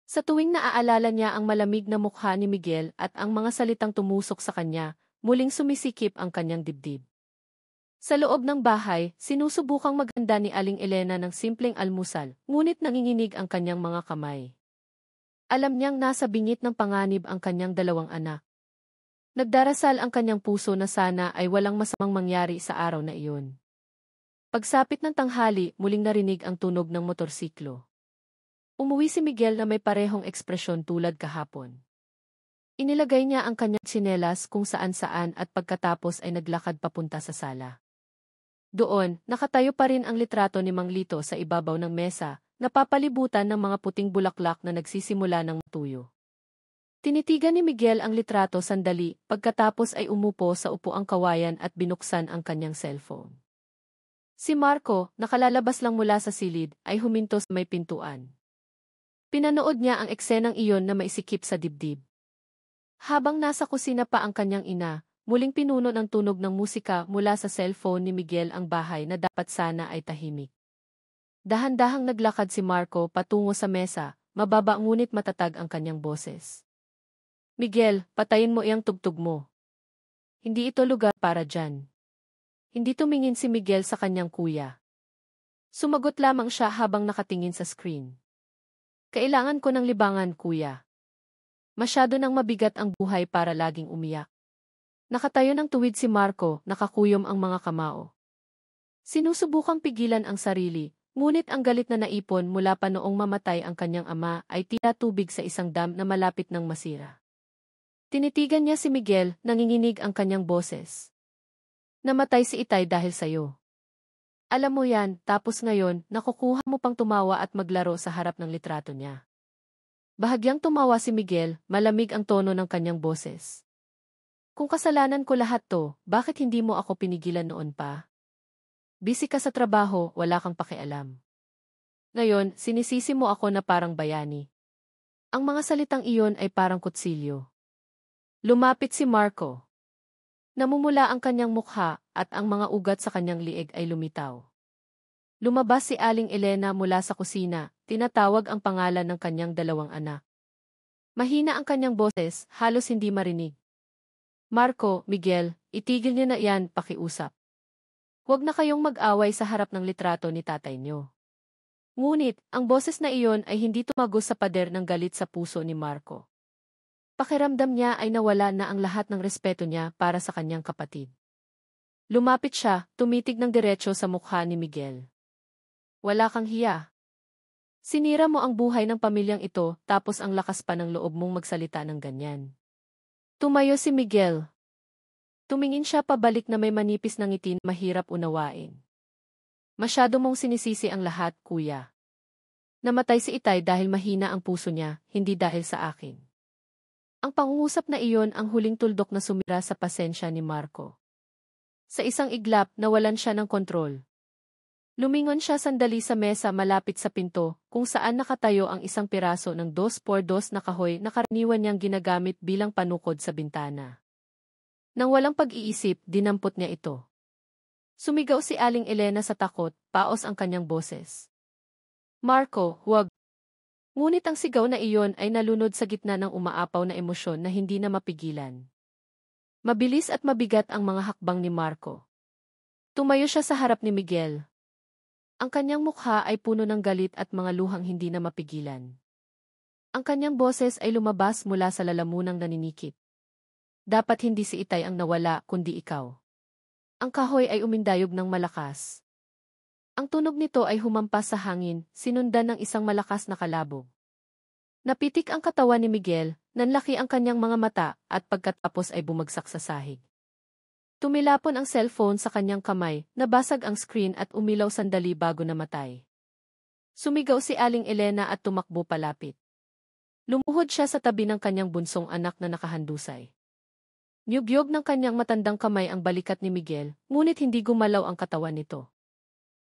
Sa tuwing naaalala niya ang malamig na mukha ni Miguel at ang mga salitang tumusok sa kanya, muling sumisikip ang kanyang dibdib. Sa loob ng bahay, sinusubukang maghanda ni Aling Elena ng simpleng almusal, ngunit nanginginig ang kanyang mga kamay. Alam niyang nasa bingit ng panganib ang kanyang dalawang anak. Nagdarasal ang kanyang puso na sana ay walang masamang mangyari sa araw na iyon. Pagsapit ng tanghali, muling narinig ang tunog ng motorsiklo. Umuwi si Miguel na may parehong ekspresyon tulad kahapon. Inilagay niya ang kanyang tsinelas kung saan-saan at pagkatapos ay naglakad papunta sa sala. Doon, nakatayo pa rin ang litrato ni Mang Lito sa ibabaw ng mesa, napapalibutan ng mga puting bulaklak na nagsisimula ng matuyo. Tinitigan ni Miguel ang litrato sandali, pagkatapos ay umupo sa upuang kawayan at binuksan ang kanyang cellphone. Si Marco, nakalalabas lang mula sa silid, ay huminto sa may pintuan. Pinanood niya ang eksenang iyon na maisikip sa dibdib. Habang nasa kusina pa ang kanyang ina, muling pinuno ng tunog ng musika mula sa cellphone ni Miguel ang bahay na dapat sana ay tahimik. Dahan-dahang naglakad si Marco patungo sa mesa, mababa ngunit matatag ang kanyang boses. Miguel, patayin mo iyang tugtog mo. Hindi ito lugar para dyan. Hindi tumingin si Miguel sa kanyang kuya. Sumagot lamang siya habang nakatingin sa screen. Kailangan ko ng libangan, kuya. Masyado nang mabigat ang buhay para laging umiyak. Nakatayo ng tuwid si Marco, nakakuyom ang mga kamao. Sinusubukang pigilan ang sarili, ngunit ang galit na naipon mula pa noong mamatay ang kanyang ama ay tila tubig sa isang dam na malapit ng masira. Tinitigan niya si Miguel, nanginginig ang kanyang boses. Namatay si Itay dahil sa'yo. Alam mo yan, tapos ngayon, nakukuha mo pang tumawa at maglaro sa harap ng litrato niya. Bahagyang tumawa si Miguel, malamig ang tono ng kanyang boses. Kung kasalanan ko lahat to, bakit hindi mo ako pinigilan noon pa? Busy ka sa trabaho, wala kang pakialam. Ngayon, sinisisi mo ako na parang bayani. Ang mga salitang iyon ay parang kutsilyo. Lumapit si Marco. Namumula ang kanyang mukha at ang mga ugat sa kanyang liig ay lumitaw. Lumabas si Aling Elena mula sa kusina, tinatawag ang pangalan ng kanyang dalawang anak. Mahina ang kanyang boses, halos hindi marinig. Marco, Miguel, itigil niyo na yan, pakiusap. Huwag na kayong mag-away sa harap ng litrato ni tatay niyo. Ngunit, ang boses na iyon ay hindi tumagos sa pader ng galit sa puso ni Marco. Pakiramdam niya ay nawala na ang lahat ng respeto niya para sa kanyang kapatid. Lumapit siya, tumitig ng diretso sa mukha ni Miguel. Wala kang hiya. Sinira mo ang buhay ng pamilyang ito tapos ang lakas pa ng loob mong magsalita ng ganyan. Tumayo si Miguel. Tumingin siya pabalik na may manipis na ngiti na mahirap unawain. Masyado mong sinisisi ang lahat, kuya. Namatay si Itay dahil mahina ang puso niya, hindi dahil sa akin. Ang pangungusap na iyon ang huling tuldok na sumira sa pasensya ni Marco. Sa isang iglap, nawalan siya ng kontrol. Lumingon siya sandali sa mesa malapit sa pinto, kung saan nakatayo ang isang piraso ng 2x2 na kahoy na karaniwan niyang ginagamit bilang panukod sa bintana. Nang walang pag-iisip, dinampot niya ito. Sumigaw si Aling Elena sa takot, paos ang kanyang boses. Marco, huwag. Ngunit ang sigaw na iyon ay nalunod sa gitna ng umaapaw na emosyon na hindi na mapigilan. Mabilis at mabigat ang mga hakbang ni Marco. Tumayo siya sa harap ni Miguel. Ang kanyang mukha ay puno ng galit at mga luhang hindi na mapigilan. Ang kanyang boses ay lumabas mula sa lalamunang naninikip. Dapat hindi si Itay ang nawala, kundi ikaw. Ang kahoy ay umindayog ng malakas. Ang tunog nito ay humampas sa hangin, sinundan ng isang malakas na kalabog. Napitik ang katawan ni Miguel, nanlaki ang kanyang mga mata, at pagkatapos ay bumagsak sa sahig. Tumilapon ang cellphone sa kanyang kamay, nabasag ang screen at umilaw sandali bago namatay. Sumigaw si Aling Elena at tumakbo palapit. Lumuhod siya sa tabi ng kanyang bunsong anak na nakahandusay. Niyugyog ng kanyang matandang kamay ang balikat ni Miguel, ngunit hindi gumalaw ang katawan nito.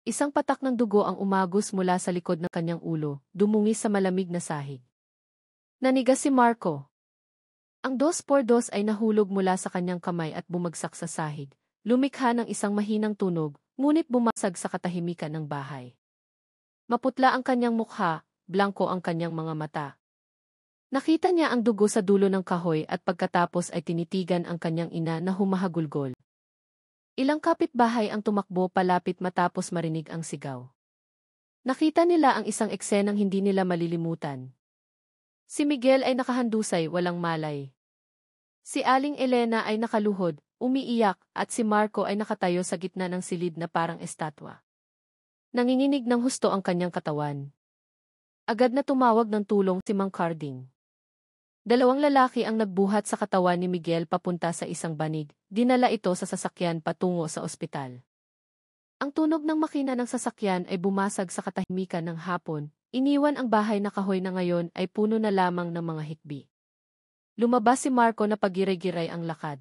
Isang patak ng dugo ang umagos mula sa likod ng kanyang ulo, dumungis sa malamig na sahig. Nanigas si Marco. Ang 2x2 ay nahulog mula sa kanyang kamay at bumagsak sa sahig, lumikha ng isang mahinang tunog, ngunit bumasag sa katahimikan ng bahay. Maputla ang kanyang mukha, blanko ang kanyang mga mata. Nakita niya ang dugo sa dulo ng kahoy at pagkatapos ay tinitigan ang kanyang ina na humahagulgol. Ilang kapitbahay ang tumakbo palapit matapos marinig ang sigaw. Nakita nila ang isang eksenang hindi nila malilimutan. Si Miguel ay nakahandusay, walang malay. Si Aling Elena ay nakaluhod, umiiyak, at si Marco ay nakatayo sa gitna ng silid na parang estatwa. Nanginginig ng husto ang kanyang katawan. Agad na tumawag ng tulong si Mang Carding. Dalawang lalaki ang nagbuhat sa katawan ni Miguel papunta sa isang banig, dinala ito sa sasakyan patungo sa ospital. Ang tunog ng makina ng sasakyan ay bumasag sa katahimikan ng hapon, iniwan ang bahay na kahoy na ngayon ay puno na lamang ng mga hikbi. Lumabas si Marco na pagiray-giray ang lakad.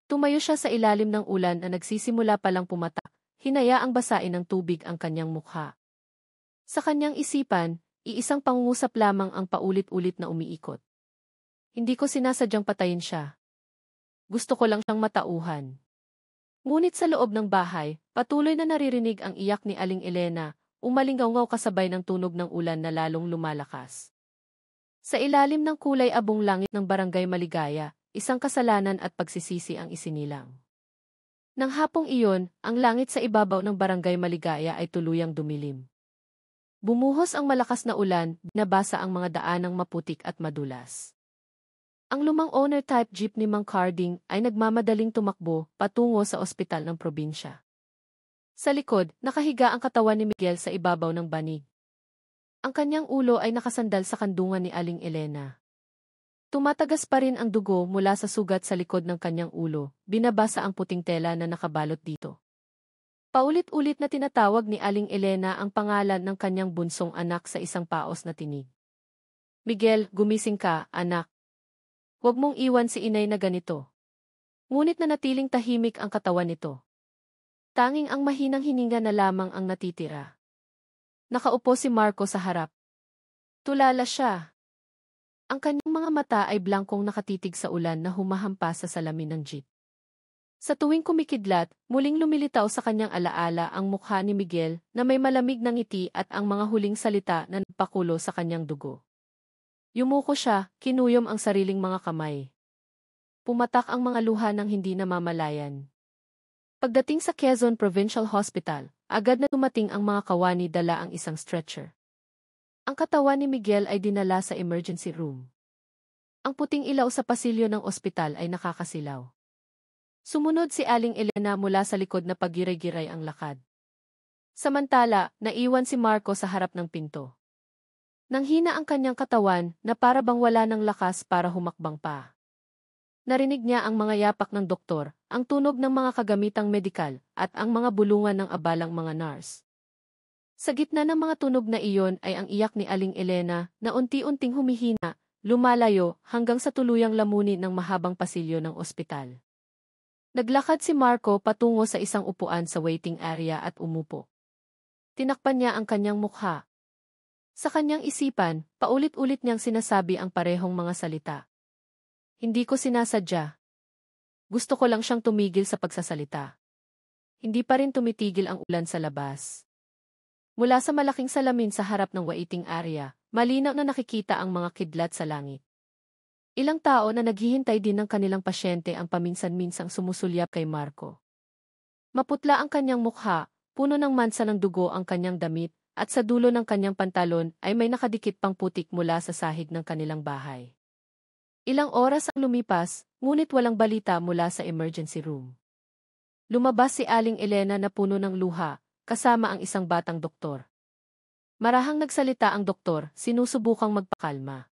Tumayo siya sa ilalim ng ulan na nagsisimula palang pumatak, hinayaang basain ng tubig ang kanyang mukha. Sa kanyang isipan, iisang pangungusap lamang ang paulit-ulit na umiikot. Hindi ko sinasadyang patayin siya. Gusto ko lang siyang matauhan. Ngunit sa loob ng bahay, patuloy na naririnig ang iyak ni Aling Elena, umalingaw kasabay ng tunog ng ulan na lalong lumalakas. Sa ilalim ng kulay abong langit ng Barangay Maligaya, isang kasalanan at pagsisisi ang isinilang. Nang hapong iyon, ang langit sa ibabaw ng Barangay Maligaya ay tuluyang dumilim. Bumuhos ang malakas na ulan, binabasa ang mga daanang maputik at madulas. Ang lumang owner-type jeep ni Mang Carding ay nagmamadaling tumakbo patungo sa ospital ng probinsya. Sa likod, nakahiga ang katawan ni Miguel sa ibabaw ng banig. Ang kanyang ulo ay nakasandal sa kandungan ni Aling Elena. Tumatagas pa rin ang dugo mula sa sugat sa likod ng kanyang ulo, binabasa ang puting tela na nakabalot dito. Paulit-ulit na tinatawag ni Aling Elena ang pangalan ng kanyang bunsong anak sa isang paos na tinig. Miguel, gumising ka, anak. Huwag mong iwan si inay na ganito. Ngunit nanatiling tahimik ang katawan nito. Tanging ang mahinang hininga na lamang ang natitira. Nakaupo si Marco sa harap. Tulala siya. Ang kanyang mga mata ay blangkong nakatitig sa ulan na humahampas sa salamin ng jeep. Sa tuwing kumikidlat, muling lumilitaw sa kanyang alaala ang mukha ni Miguel na may malamig na ngiti at ang mga huling salita na nagpakulo sa kanyang dugo. Yumuko siya, kinuyom ang sariling mga kamay. Pumatak ang mga luha ng hindi namamalayan. Pagdating sa Quezon Provincial Hospital, agad na dumating ang mga kawani dala ang isang stretcher. Ang katawan ni Miguel ay dinala sa emergency room. Ang puting ilaw sa pasilyo ng ospital ay nakakasilaw. Sumunod si Aling Elena mula sa likod na pagiray-giray ang lakad. Samantala, naiwan si Marco sa harap ng pinto. Nanghina ang kanyang katawan na para bang wala ng lakas para humakbang pa. Narinig niya ang mga yapak ng doktor, ang tunog ng mga kagamitang medikal, at ang mga bulungan ng abalang mga nurse. Sa gitna ng mga tunog na iyon ay ang iyak ni Aling Elena na unti-unting humihina, lumalayo hanggang sa tuluyang lamunin ng mahabang pasilyo ng ospital. Naglakad si Marco patungo sa isang upuan sa waiting area at umupo. Tinakpan niya ang kanyang mukha. Sa kanyang isipan, paulit-ulit niyang sinasabi ang parehong mga salita. Hindi ko sinasadya. Gusto ko lang siyang tumigil sa pagsasalita. Hindi pa rin tumitigil ang ulan sa labas. Mula sa malaking salamin sa harap ng waiting area, malinaw na nakikita ang mga kidlat sa langit. Ilang tao na naghihintay din ng kanilang pasyente ang paminsan-minsang sumusulyap kay Marco. Maputla ang kanyang mukha, puno ng mansa ng dugo ang kanyang damit, at sa dulo ng kanyang pantalon ay may nakadikit pang putik mula sa sahig ng kanilang bahay. Ilang oras ang lumipas, ngunit walang balita mula sa emergency room. Lumabas si Aling Elena na puno ng luha, kasama ang isang batang doktor. Marahang nagsalita ang doktor, sinusubukang magpakalma.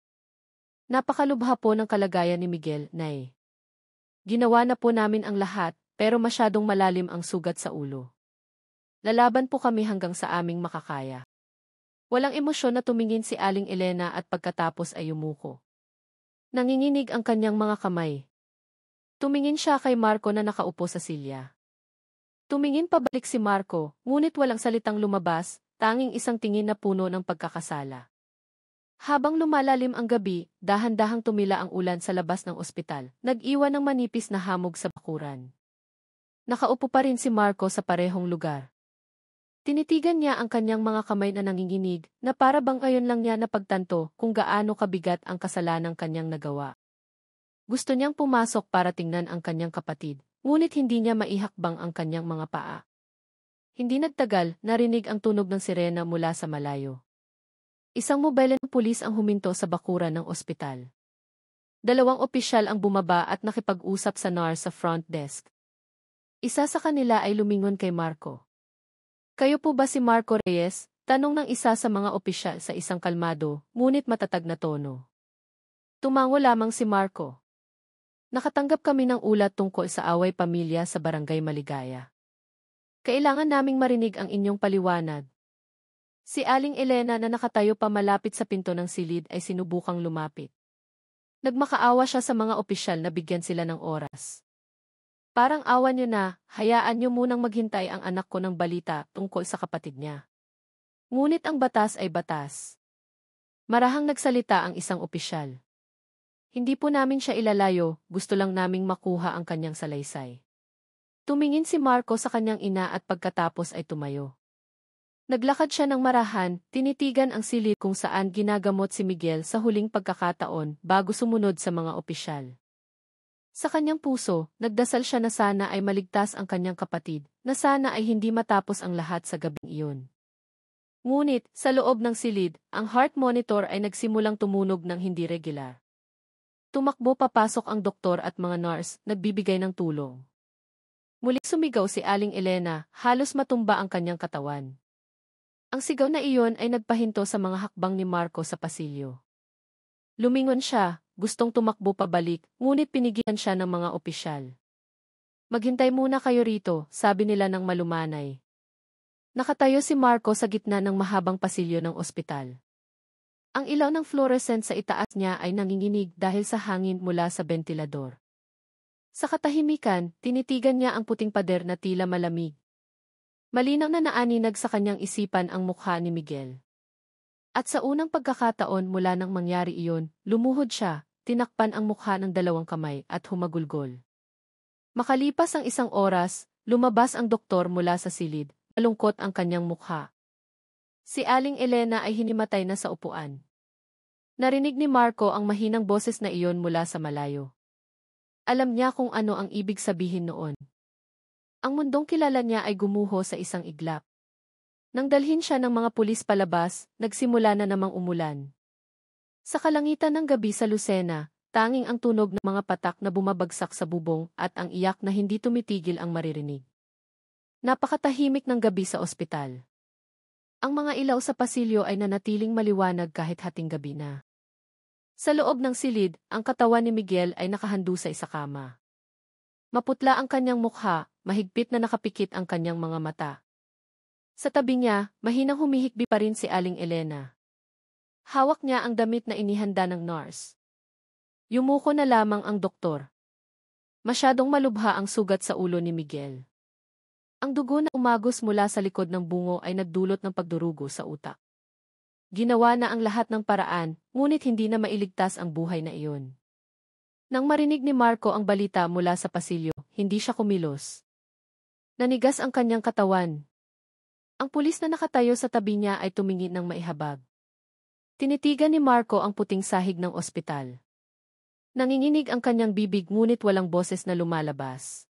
Napakalubha po ng kalagayan ni Miguel, Nay. Ginawa na po namin ang lahat, pero masyadong malalim ang sugat sa ulo. Lalaban po kami hanggang sa aming makakaya. Walang emosyon na tumingin si Aling Elena at pagkatapos ay yumuko. Nanginginig ang kanyang mga kamay. Tumingin siya kay Marco na nakaupo sa silya. Tumingin pabalik si Marco, ngunit walang salitang lumabas, tanging isang tingin na puno ng pagkakasala. Habang lumalalim ang gabi, dahan-dahang tumila ang ulan sa labas ng ospital, nag-iwan ng manipis na hamog sa bakuran. Nakaupo pa rin si Marco sa parehong lugar. Tinitigan niya ang kanyang mga kamay na nanginginig, na para bang ngayon lang niya napagtanto kung gaano kabigat ang kasalanang kanyang nagawa. Gusto niyang pumasok para tingnan ang kanyang kapatid, ngunit hindi niya maihakbang ang kanyang mga paa. Hindi nagtagal, narinig ang tunog ng sirena mula sa malayo. Isang mobile ng pulis ang huminto sa bakuran ng ospital. 2 opisyal ang bumaba at nakipag-usap sa nurse sa front desk. Isa sa kanila ay lumingon kay Marco. Kayo po ba si Marco Reyes? Tanong ng isa sa mga opisyal sa isang kalmado, ngunit matatag na tono. Tumango lamang si Marco. Nakatanggap kami ng ulat tungkol sa away pamilya sa Barangay Maligaya. Kailangan naming marinig ang inyong paliwanag. Si Aling Elena na nakatayo pa malapit sa pinto ng silid ay sinubukang lumapit. Nagmakaawa siya sa mga opisyal na bigyan sila ng oras. Parang awa niyo na, hayaan niyo munang maghintay ang anak ko ng balita tungkol sa kapatid niya. Ngunit ang batas ay batas. Marahang nagsalita ang isang opisyal. Hindi po namin siya ilalayo, gusto lang naming makuha ang kanyang salaysay. Tumingin si Marco sa kanyang ina at pagkatapos ay tumayo. Naglakad siya ng marahan, tinitigan ang silid kung saan ginagamot si Miguel sa huling pagkakataon bago sumunod sa mga opisyal. Sa kanyang puso, nagdasal siya na sana ay maligtas ang kanyang kapatid, na sana ay hindi matapos ang lahat sa gabing iyon. Ngunit, sa loob ng silid, ang heart monitor ay nagsimulang tumunog ng hindi regular. Tumakbo papasok ang doktor at mga nurse, nagbibigay ng tulong. Muling sumigaw si Aling Elena, halos matumba ang kanyang katawan. Ang sigaw na iyon ay nagpahinto sa mga hakbang ni Marco sa pasilyo. Lumingon siya, gustong tumakbo pabalik, ngunit pinigilan siya ng mga opisyal. Maghintay muna kayo rito, sabi nila ng malumanay. Nakatayo si Marco sa gitna ng mahabang pasilyo ng ospital. Ang ilaw ng fluorescent sa itaas niya ay nanginginig dahil sa hangin mula sa bentilador. Sa katahimikan, tinitigan niya ang puting pader na tila malamig. Malinaw na naaninag sa kanyang isipan ang mukha ni Miguel. At sa unang pagkakataon mula nang mangyari iyon, lumuhod siya, tinakpan ang mukha ng dalawang kamay at humagulgol. Makalipas ang isang oras, lumabas ang doktor mula sa silid, malungkot ang kanyang mukha. Si Aling Elena ay hinimatay na sa upuan. Narinig ni Marco ang mahinang boses na iyon mula sa malayo. Alam niya kung ano ang ibig sabihin noon. Ang mundong kilala niya ay gumuho sa isang iglap. Nang dalhin siya ng mga pulis palabas, nagsimula na namang umulan. Sa kalangitan ng gabi sa Lucena, tanging ang tunog ng mga patak na bumabagsak sa bubong at ang iyak na hindi tumitigil ang maririnig. Napakatahimik ng gabi sa ospital. Ang mga ilaw sa pasilyo ay nanatiling maliwanag kahit hating gabi na. Sa loob ng silid, ang katawan ni Miguel ay nakahandusay sa kama. Maputla ang kanyang mukha, mahigpit na nakapikit ang kanyang mga mata. Sa tabi niya, mahinang humihikbi pa rin si Aling Elena. Hawak niya ang damit na inihanda ng nurse. Yumuko na lamang ang doktor. Masyadong malubha ang sugat sa ulo ni Miguel. Ang dugo na umagos mula sa likod ng bungo ay nagdulot ng pagdurugo sa utak. Ginawa na ang lahat ng paraan, ngunit hindi na mailigtas ang buhay na iyon. Nang marinig ni Marco ang balita mula sa pasilyo, hindi siya kumilos. Nanigas ang kanyang katawan. Ang pulis na nakatayo sa tabi niya ay tumingin ng maihabag. Tinitigan ni Marco ang puting sahig ng ospital. Nanginginig ang kanyang bibig ngunit walang boses na lumalabas.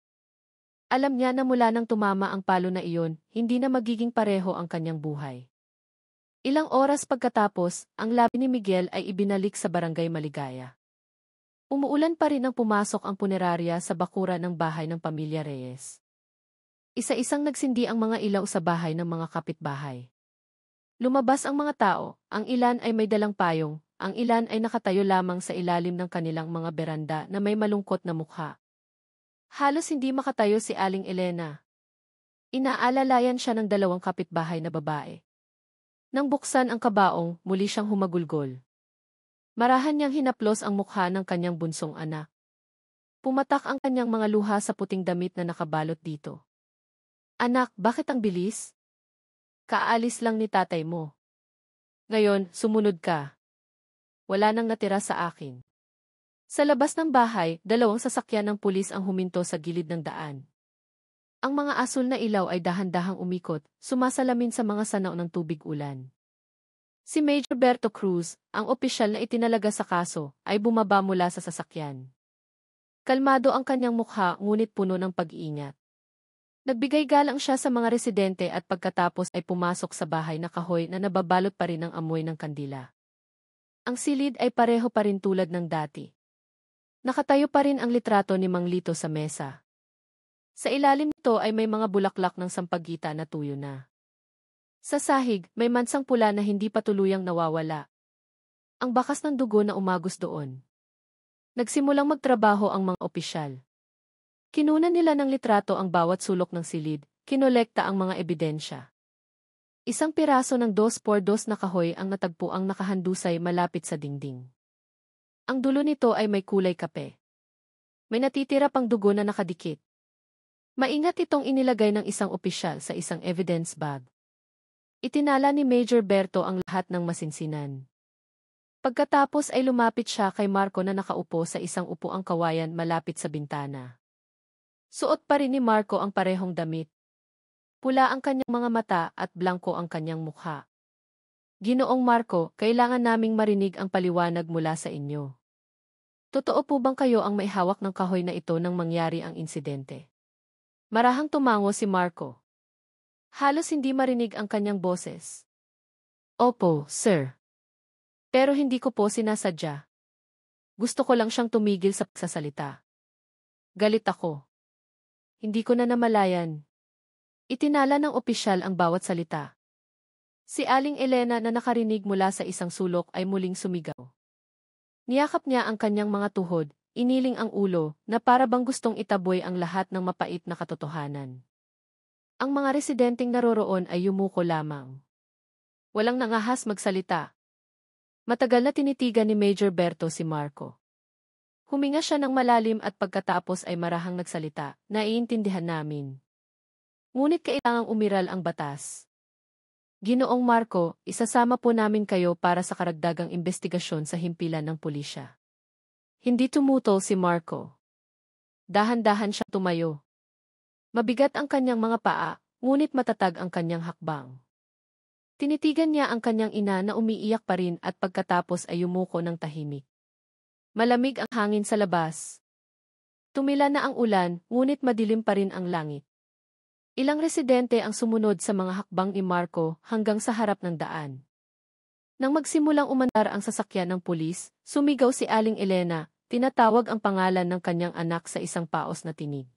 Alam niya na mula nang tumama ang palo na iyon, hindi na magiging pareho ang kanyang buhay. Ilang oras pagkatapos, ang labi ni Miguel ay ibinalik sa Barangay Maligaya. Umuulan pa rin nang pumasok ang punerarya sa bakuran ng bahay ng pamilya Reyes. Isa-isang nagsindi ang mga ilaw sa bahay ng mga kapitbahay. Lumabas ang mga tao, ang ilan ay may dalang payong, ang ilan ay nakatayo lamang sa ilalim ng kanilang mga beranda na may malungkot na mukha. Halos hindi makatayo si Aling Elena. Inaalalayan siya ng dalawang kapitbahay na babae. Nang buksan ang kabaong, muli siyang humagulgol. Marahan niyang hinaplos ang mukha ng kanyang bunsong anak. Pumatak ang kanyang mga luha sa puting damit na nakabalot dito. Anak, bakit ang bilis? Kaalis lang ni tatay mo. Ngayon, sumunod ka. Wala nang natira sa akin. Sa labas ng bahay, dalawang sasakyan ng pulis ang huminto sa gilid ng daan. Ang mga asul na ilaw ay dahan-dahang umikot, sumasalamin sa mga sanaw ng tubig ulan. Si Major Berto Cruz, ang opisyal na itinalaga sa kaso, ay bumaba mula sa sasakyan. Kalmado ang kanyang mukha ngunit puno ng pag-iingat. Nagbigay galang siya sa mga residente at pagkatapos ay pumasok sa bahay na kahoy na nababalot pa rin ng amoy ng kandila. Ang silid ay pareho pa rin tulad ng dati. Nakatayo pa rin ang litrato ni Mang Lito sa mesa. Sa ilalim nito ay may mga bulaklak ng sampagita na tuyo na. Sa sahig, may mansang pula na hindi pa tuluyang nawawala. Ang bakas ng dugo na umagos doon. Nagsimulang magtrabaho ang mga opisyal. Kinunan nila ng litrato ang bawat sulok ng silid, kinolekta ang mga ebidensya. Isang piraso ng 2x2 na kahoy ang natagpuang nakahandusay malapit sa dingding. Ang dulo nito ay may kulay kape. May natitira pang dugo na nakadikit. Maingat itong inilagay ng isang opisyal sa isang evidence bag. Itinala ni Major Berto ang lahat ng masinsinan. Pagkatapos ay lumapit siya kay Marco na nakaupo sa isang upuang kawayan malapit sa bintana. Suot pa rin ni Marco ang parehong damit. Pula ang kanyang mga mata at blanko ang kanyang mukha. Ginoong Marco, kailangan naming marinig ang paliwanag mula sa inyo. Totoo po bang kayo ang may hawak ng kahoy na ito nang mangyari ang insidente? Marahang tumango si Marco. Halos hindi marinig ang kanyang boses. Opo, sir. Pero hindi ko po sinasadya. Gusto ko lang siyang tumigil sa pagsasalita. Galit ako. Hindi ko na namalayan. Itinala ng opisyal ang bawat salita. Si Aling Elena na nakarinig mula sa isang sulok ay muling sumigaw. Niyakap niya ang kanyang mga tuhod, iniling ang ulo, na para bang gustong itaboy ang lahat ng mapait na katotohanan. Ang mga residenteng naroroon ay yumuko lamang. Walang nangahas magsalita. Matagal na tinitigan ni Major Berto si Marco. Huminga siya ng malalim at pagkatapos ay marahang nagsalita, naiintindihan namin. Ngunit kailangang umiral ang batas. Ginoong Marco, isasama po namin kayo para sa karagdagang investigasyon sa himpilan ng pulisya. Hindi tumutol si Marco. Dahan-dahan siya tumayo. Mabigat ang kanyang mga paa, ngunit matatag ang kanyang hakbang. Tinitigan niya ang kanyang ina na umiiyak pa rin at pagkatapos ay yumuko ng tahimik. Malamig ang hangin sa labas. Tumila na ang ulan, ngunit madilim pa rin ang langit. Ilang residente ang sumunod sa mga hakbang ni Marco hanggang sa harap ng daan. Nang magsimulang umandar ang sasakyan ng pulis, sumigaw si Aling Elena, tinatawag ang pangalan ng kanyang anak sa isang paos na tinig.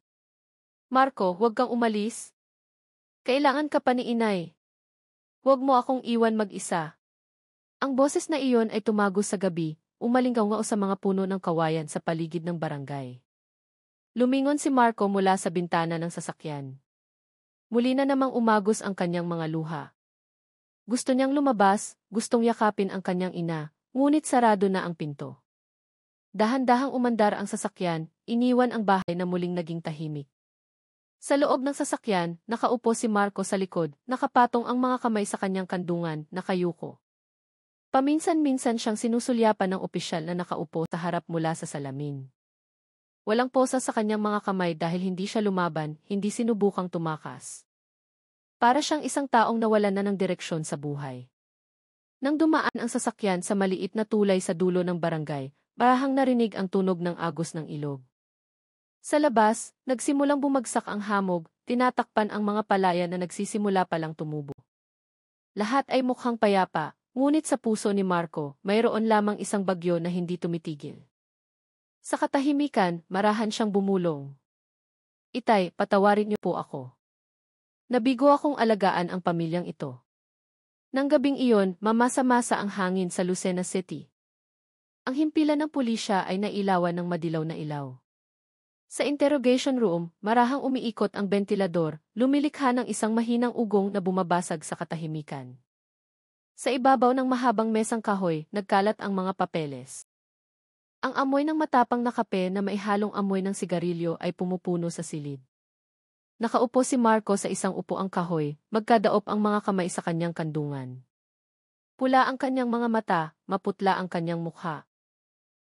Marco, huwag kang umalis. Kailangan ka pa ni inay. Huwag mo akong iwan mag-isa. Ang boses na iyon ay tumagos sa gabi, umalinggaw sa mga puno ng kawayan sa paligid ng barangay. Lumingon si Marco mula sa bintana ng sasakyan. Muli na namang umagos ang kanyang mga luha. Gusto niyang lumabas, gustong yakapin ang kanyang ina, ngunit sarado na ang pinto. Dahan-dahang umandar ang sasakyan, iniwan ang bahay na muling naging tahimik. Sa loob ng sasakyan, nakaupo si Marco sa likod, nakapatong ang mga kamay sa kanyang kandungan, nakayuko. Paminsan-minsan siyang sinusulyapan ng opisyal na nakaupo sa harap mula sa salamin. Walang posa sa kanyang mga kamay dahil hindi siya lumaban, hindi sinubukang tumakas. Para siyang isang taong nawalan na ng direksyon sa buhay. Nang dumaan ang sasakyan sa maliit na tulay sa dulo ng barangay, marahang narinig ang tunog ng agos ng ilog. Sa labas, nagsimulang bumagsak ang hamog, tinatakpan ang mga palaya na nagsisimula palang tumubo. Lahat ay mukhang payapa, ngunit sa puso ni Marco, mayroon lamang isang bagyo na hindi tumitigil. Sa katahimikan, marahan siyang bumulong. Itay, patawarin niyo po ako. Nabigo akong alagaan ang pamilyang ito. Nang gabing iyon, mamasa-masa ang hangin sa Lucena City. Ang himpilan ng pulisya ay nailawan ng madilaw na ilaw. Sa interrogation room, marahang umiikot ang bentilador, lumilikha ng isang mahinang ugong na bumabasag sa katahimikan. Sa ibabaw ng mahabang mesang kahoy, nagkalat ang mga papeles. Ang amoy ng matapang na kape na maihalong amoy ng sigarilyo ay pumupuno sa silid. Nakaupo si Marco sa isang upuang kahoy, magkadaop ang mga kamay sa kanyang kandungan. Pula ang kanyang mga mata, maputla ang kanyang mukha.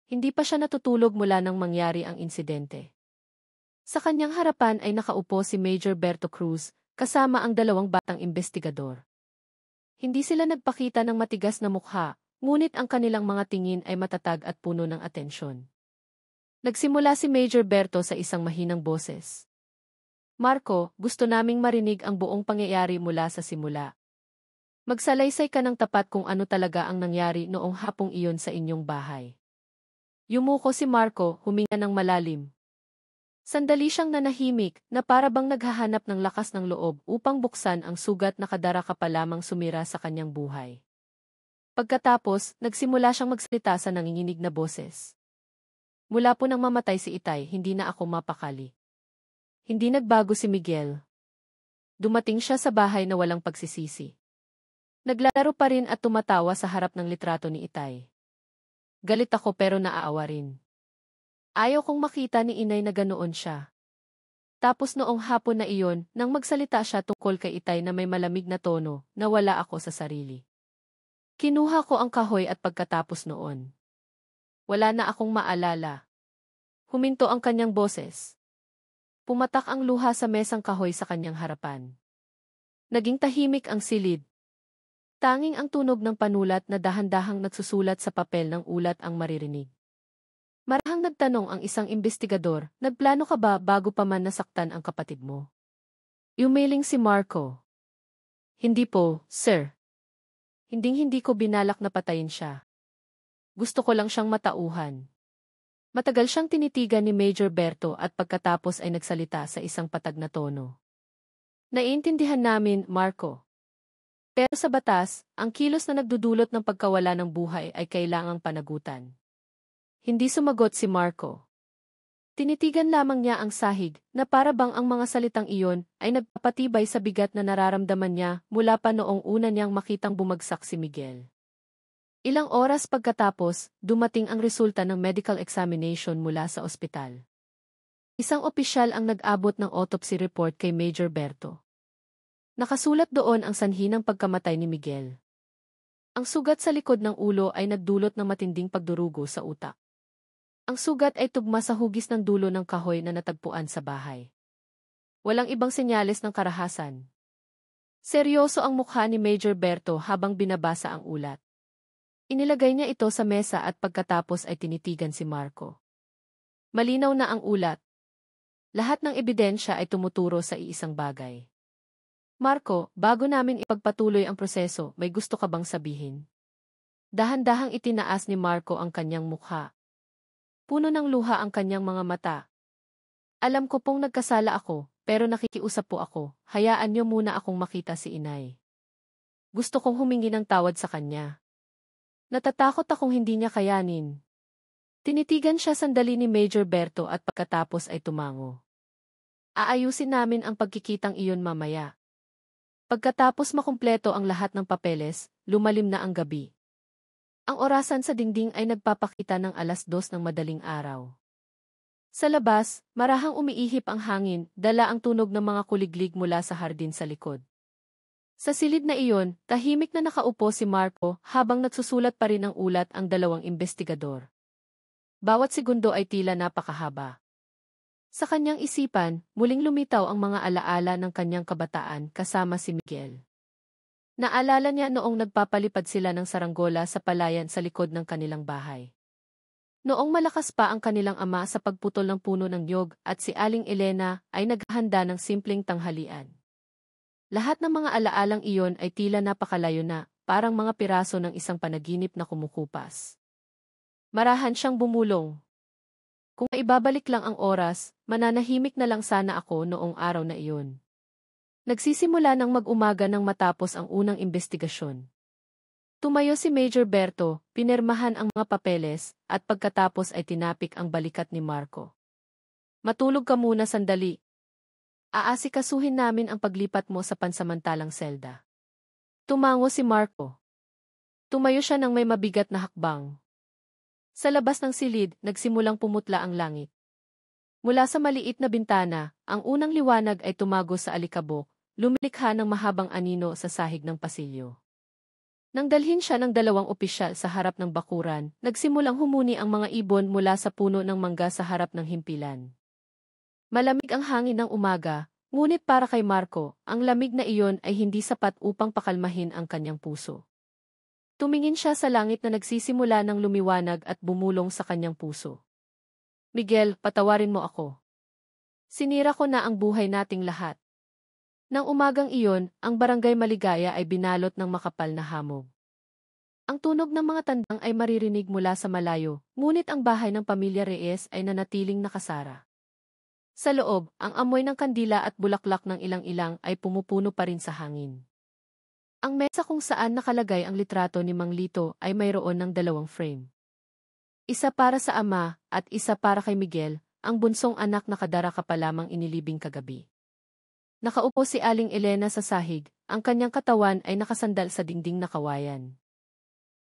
Hindi pa siya natutulog mula nang mangyari ang insidente. Sa kanyang harapan ay nakaupo si Major Berto Cruz, kasama ang dalawang batang investigador. Hindi sila nagpakita ng matigas na mukha, ngunit ang kanilang mga tingin ay matatag at puno ng atensyon. Nagsimula si Major Berto sa isang mahinang boses. Marco, gusto naming marinig ang buong pangyayari mula sa simula. Magsalaysay ka ng tapat kung ano talaga ang nangyari noong hapong iyon sa inyong bahay. Yumuko si Marco, huminga ng malalim. Sandali siyang nanahimik, na para bang naghahanap ng lakas ng loob upang buksan ang sugat na kadaraka pa lamang sumira sa kanyang buhay. Pagkatapos, nagsimula siyang magsalita sa nanginginig na boses. Mula po nang mamatay si Itay, hindi na ako mapakali. Hindi nagbago si Miguel. Dumating siya sa bahay na walang pagsisisi. Naglalaro pa rin at tumatawa sa harap ng litrato ni Itay. Galit ako pero naaawa rin. Ayaw kong makita ni inay na ganoon siya. Tapos noong hapon na iyon, nang magsalita siya tungkol kay Itay na may malamig na tono, nawala ako sa sarili. Kinuha ko ang kahoy at pagkatapos noon. Wala na akong maalala. Huminto ang kanyang boses. Pumatak ang luha sa mesang kahoy sa kanyang harapan. Naging tahimik ang silid. Tanging ang tunog ng panulat na dahan-dahang nagsusulat sa papel ng ulat ang maririnig. Marahang nagtanong ang isang imbestigador, nagplano ka ba bago pa man nasaktan ang kapatid mo? Yumiling si Marco. Hindi po, sir. Hinding-hindi ko binalak na patayin siya. Gusto ko lang siyang matauhan. Matagal siyang tinitigan ni Major Berto at pagkatapos ay nagsalita sa isang patag na tono. Naiintindihan namin, Marco. Pero sa batas, ang kilos na nagdudulot ng pagkawala ng buhay ay kailangang panagutan. Hindi sumagot si Marco. Tinitigan lamang niya ang sahig na para bang ang mga salitang iyon ay nagpapatibay sa bigat na nararamdaman niya mula pa noong una niyang makitang bumagsak si Miguel. Ilang oras pagkatapos, dumating ang resulta ng medical examination mula sa ospital. Isang opisyal ang nag-abot ng autopsy report kay Major Berto. Nakasulat doon ang sanhi ng pagkamatay ni Miguel. Ang sugat sa likod ng ulo ay nagdulot ng matinding pagdurugo sa utak. Ang sugat ay tugma sa hugis ng dulo ng kahoy na natagpuan sa bahay. Walang ibang senyales ng karahasan. Seryoso ang mukha ni Major Berto habang binabasa ang ulat. Inilagay niya ito sa mesa at pagkatapos ay tinitigan si Marco. Malinaw na ang ulat. Lahat ng ebidensya ay tumuturo sa iisang bagay. Marco, bago namin ipagpatuloy ang proseso, may gusto ka bang sabihin? Dahan-dahang itinaas ni Marco ang kanyang mukha. Puno ng luha ang kanyang mga mata. Alam ko pong nagkasala ako, pero nakikiusap po ako, hayaan niyo muna akong makita si inay. Gusto kong humingi ng tawad sa kanya. Natatakot akong hindi niya kayanin. Tinitigan siya sandali ni Major Berto at pagkatapos ay tumango. Aayusin namin ang pagkikitang iyon mamaya. Pagkatapos makumpleto ang lahat ng papeles, lumalim na ang gabi. Ang orasan sa dingding ay nagpapakita ng 2:00 ng madaling araw. Sa labas, marahang umiihip ang hangin, dala ang tunog ng mga kuliglig mula sa hardin sa likod. Sa silid na iyon, tahimik na nakaupo si Marco habang nagsusulat pa rin ang ulat ang dalawang imbestigador. Bawat segundo ay tila napakahaba. Sa kanyang isipan, muling lumitaw ang mga alaala ng kanyang kabataan kasama si Miguel. Naalala niya noong nagpapalipad sila ng saranggola sa palayan sa likod ng kanilang bahay. Noong malakas pa ang kanilang ama sa pagputol ng puno ng niyog at si Aling Elena ay naghahanda ng simpleng tanghalian. Lahat ng mga alaalang iyon ay tila napakalayo na, parang mga piraso ng isang panaginip na kumukupas. Marahan siyang bumulong. Kung maibabalik lang ang oras, mananahimik na lang sana ako noong araw na iyon. Nagsisimula ng mag-umaga nang matapos ang unang investigasyon. Tumayo si Major Berto, pinirmahan ang mga papeles, at pagkatapos ay tinapik ang balikat ni Marco. Matulog ka muna sandali. Aasikasuhin namin ang paglipat mo sa pansamantalang selda. Tumango si Marco. Tumayo siya ng may mabigat na hakbang. Sa labas ng silid, nagsimulang pumutla ang langit. Mula sa maliit na bintana, ang unang liwanag ay tumago sa alikabok, lumilikha ng mahabang anino sa sahig ng pasilyo. Nang dalhin siya ng 2 opisyal sa harap ng bakuran, nagsimulang humuni ang mga ibon mula sa puno ng mangga sa harap ng himpilan. Malamig ang hangin ng umaga, ngunit para kay Marco, ang lamig na iyon ay hindi sapat upang pakalmahin ang kanyang puso. Tumingin siya sa langit na nagsisimula ng lumiwanag at bumulong sa kanyang puso. Miguel, patawarin mo ako. Sinira ko na ang buhay nating lahat. Nang umagang iyon, ang barangay Maligaya ay binalot ng makapal na hamog. Ang tunog ng mga tandang ay maririnig mula sa malayo, ngunit ang bahay ng pamilya Reyes ay nanatiling nakasara. Sa loob, ang amoy ng kandila at bulaklak ng ilang-ilang ay pumupuno pa rin sa hangin. Ang mesa kung saan nakalagay ang litrato ni Mang Lito ay mayroon ng 2 frame. Isa para sa ama, at isa para kay Miguel, ang bunsong anak na kadaraka pa lamang inilibing kagabi. Nakaupo si Aling Elena sa sahig, ang kanyang katawan ay nakasandal sa dingding na kawayan.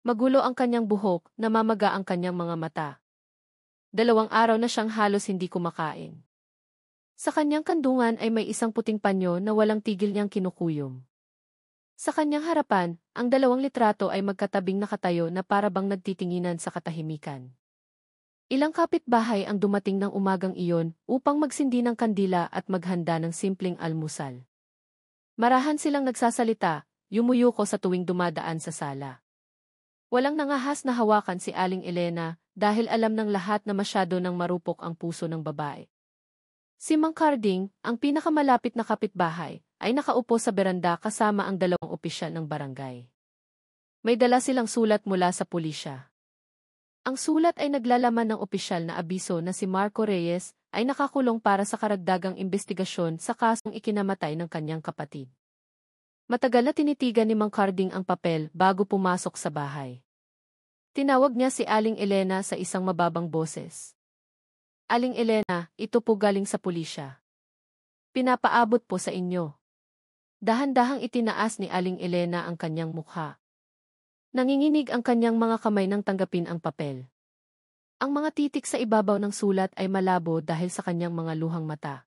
Magulo ang kanyang buhok, namamaga ang kanyang mga mata. 2 araw na siyang halos hindi kumakain. Sa kanyang kandungan ay may isang puting panyo na walang tigil niyang kinukuyom. Sa kanyang harapan, ang 2 litrato ay magkatabing nakatayo na para bang nagtitinginan sa katahimikan. Ilang kapitbahay ang dumating ng umagang iyon upang magsindi ng kandila at maghanda ng simpleng almusal. Marahan silang nagsasalita, yumuyuko sa tuwing dumadaan sa sala. Walang nangahas na hawakan si Aling Elena dahil alam ng lahat na masyado nang marupok ang puso ng babae. Si Mang Carding, ang pinakamalapit na kapitbahay, ay nakaupo sa beranda kasama ang dalawang opisyal ng barangay. May dala silang sulat mula sa pulisya. Ang sulat ay naglalaman ng opisyal na abiso na si Marco Reyes ay nakakulong para sa karagdagang investigasyon sa kasong ikinamatay ng kanyang kapatid. Matagal na tinitigan ni Mang Carding ang papel bago pumasok sa bahay. Tinawag niya si Aling Elena sa isang mababang boses. Aling Elena, ito po galing sa pulisya. Pinapaabot po sa inyo. Dahan-dahang itinaas ni Aling Elena ang kanyang mukha. Nanginginig ang kanyang mga kamay nang tanggapin ang papel. Ang mga titik sa ibabaw ng sulat ay malabo dahil sa kanyang mga luhang mata.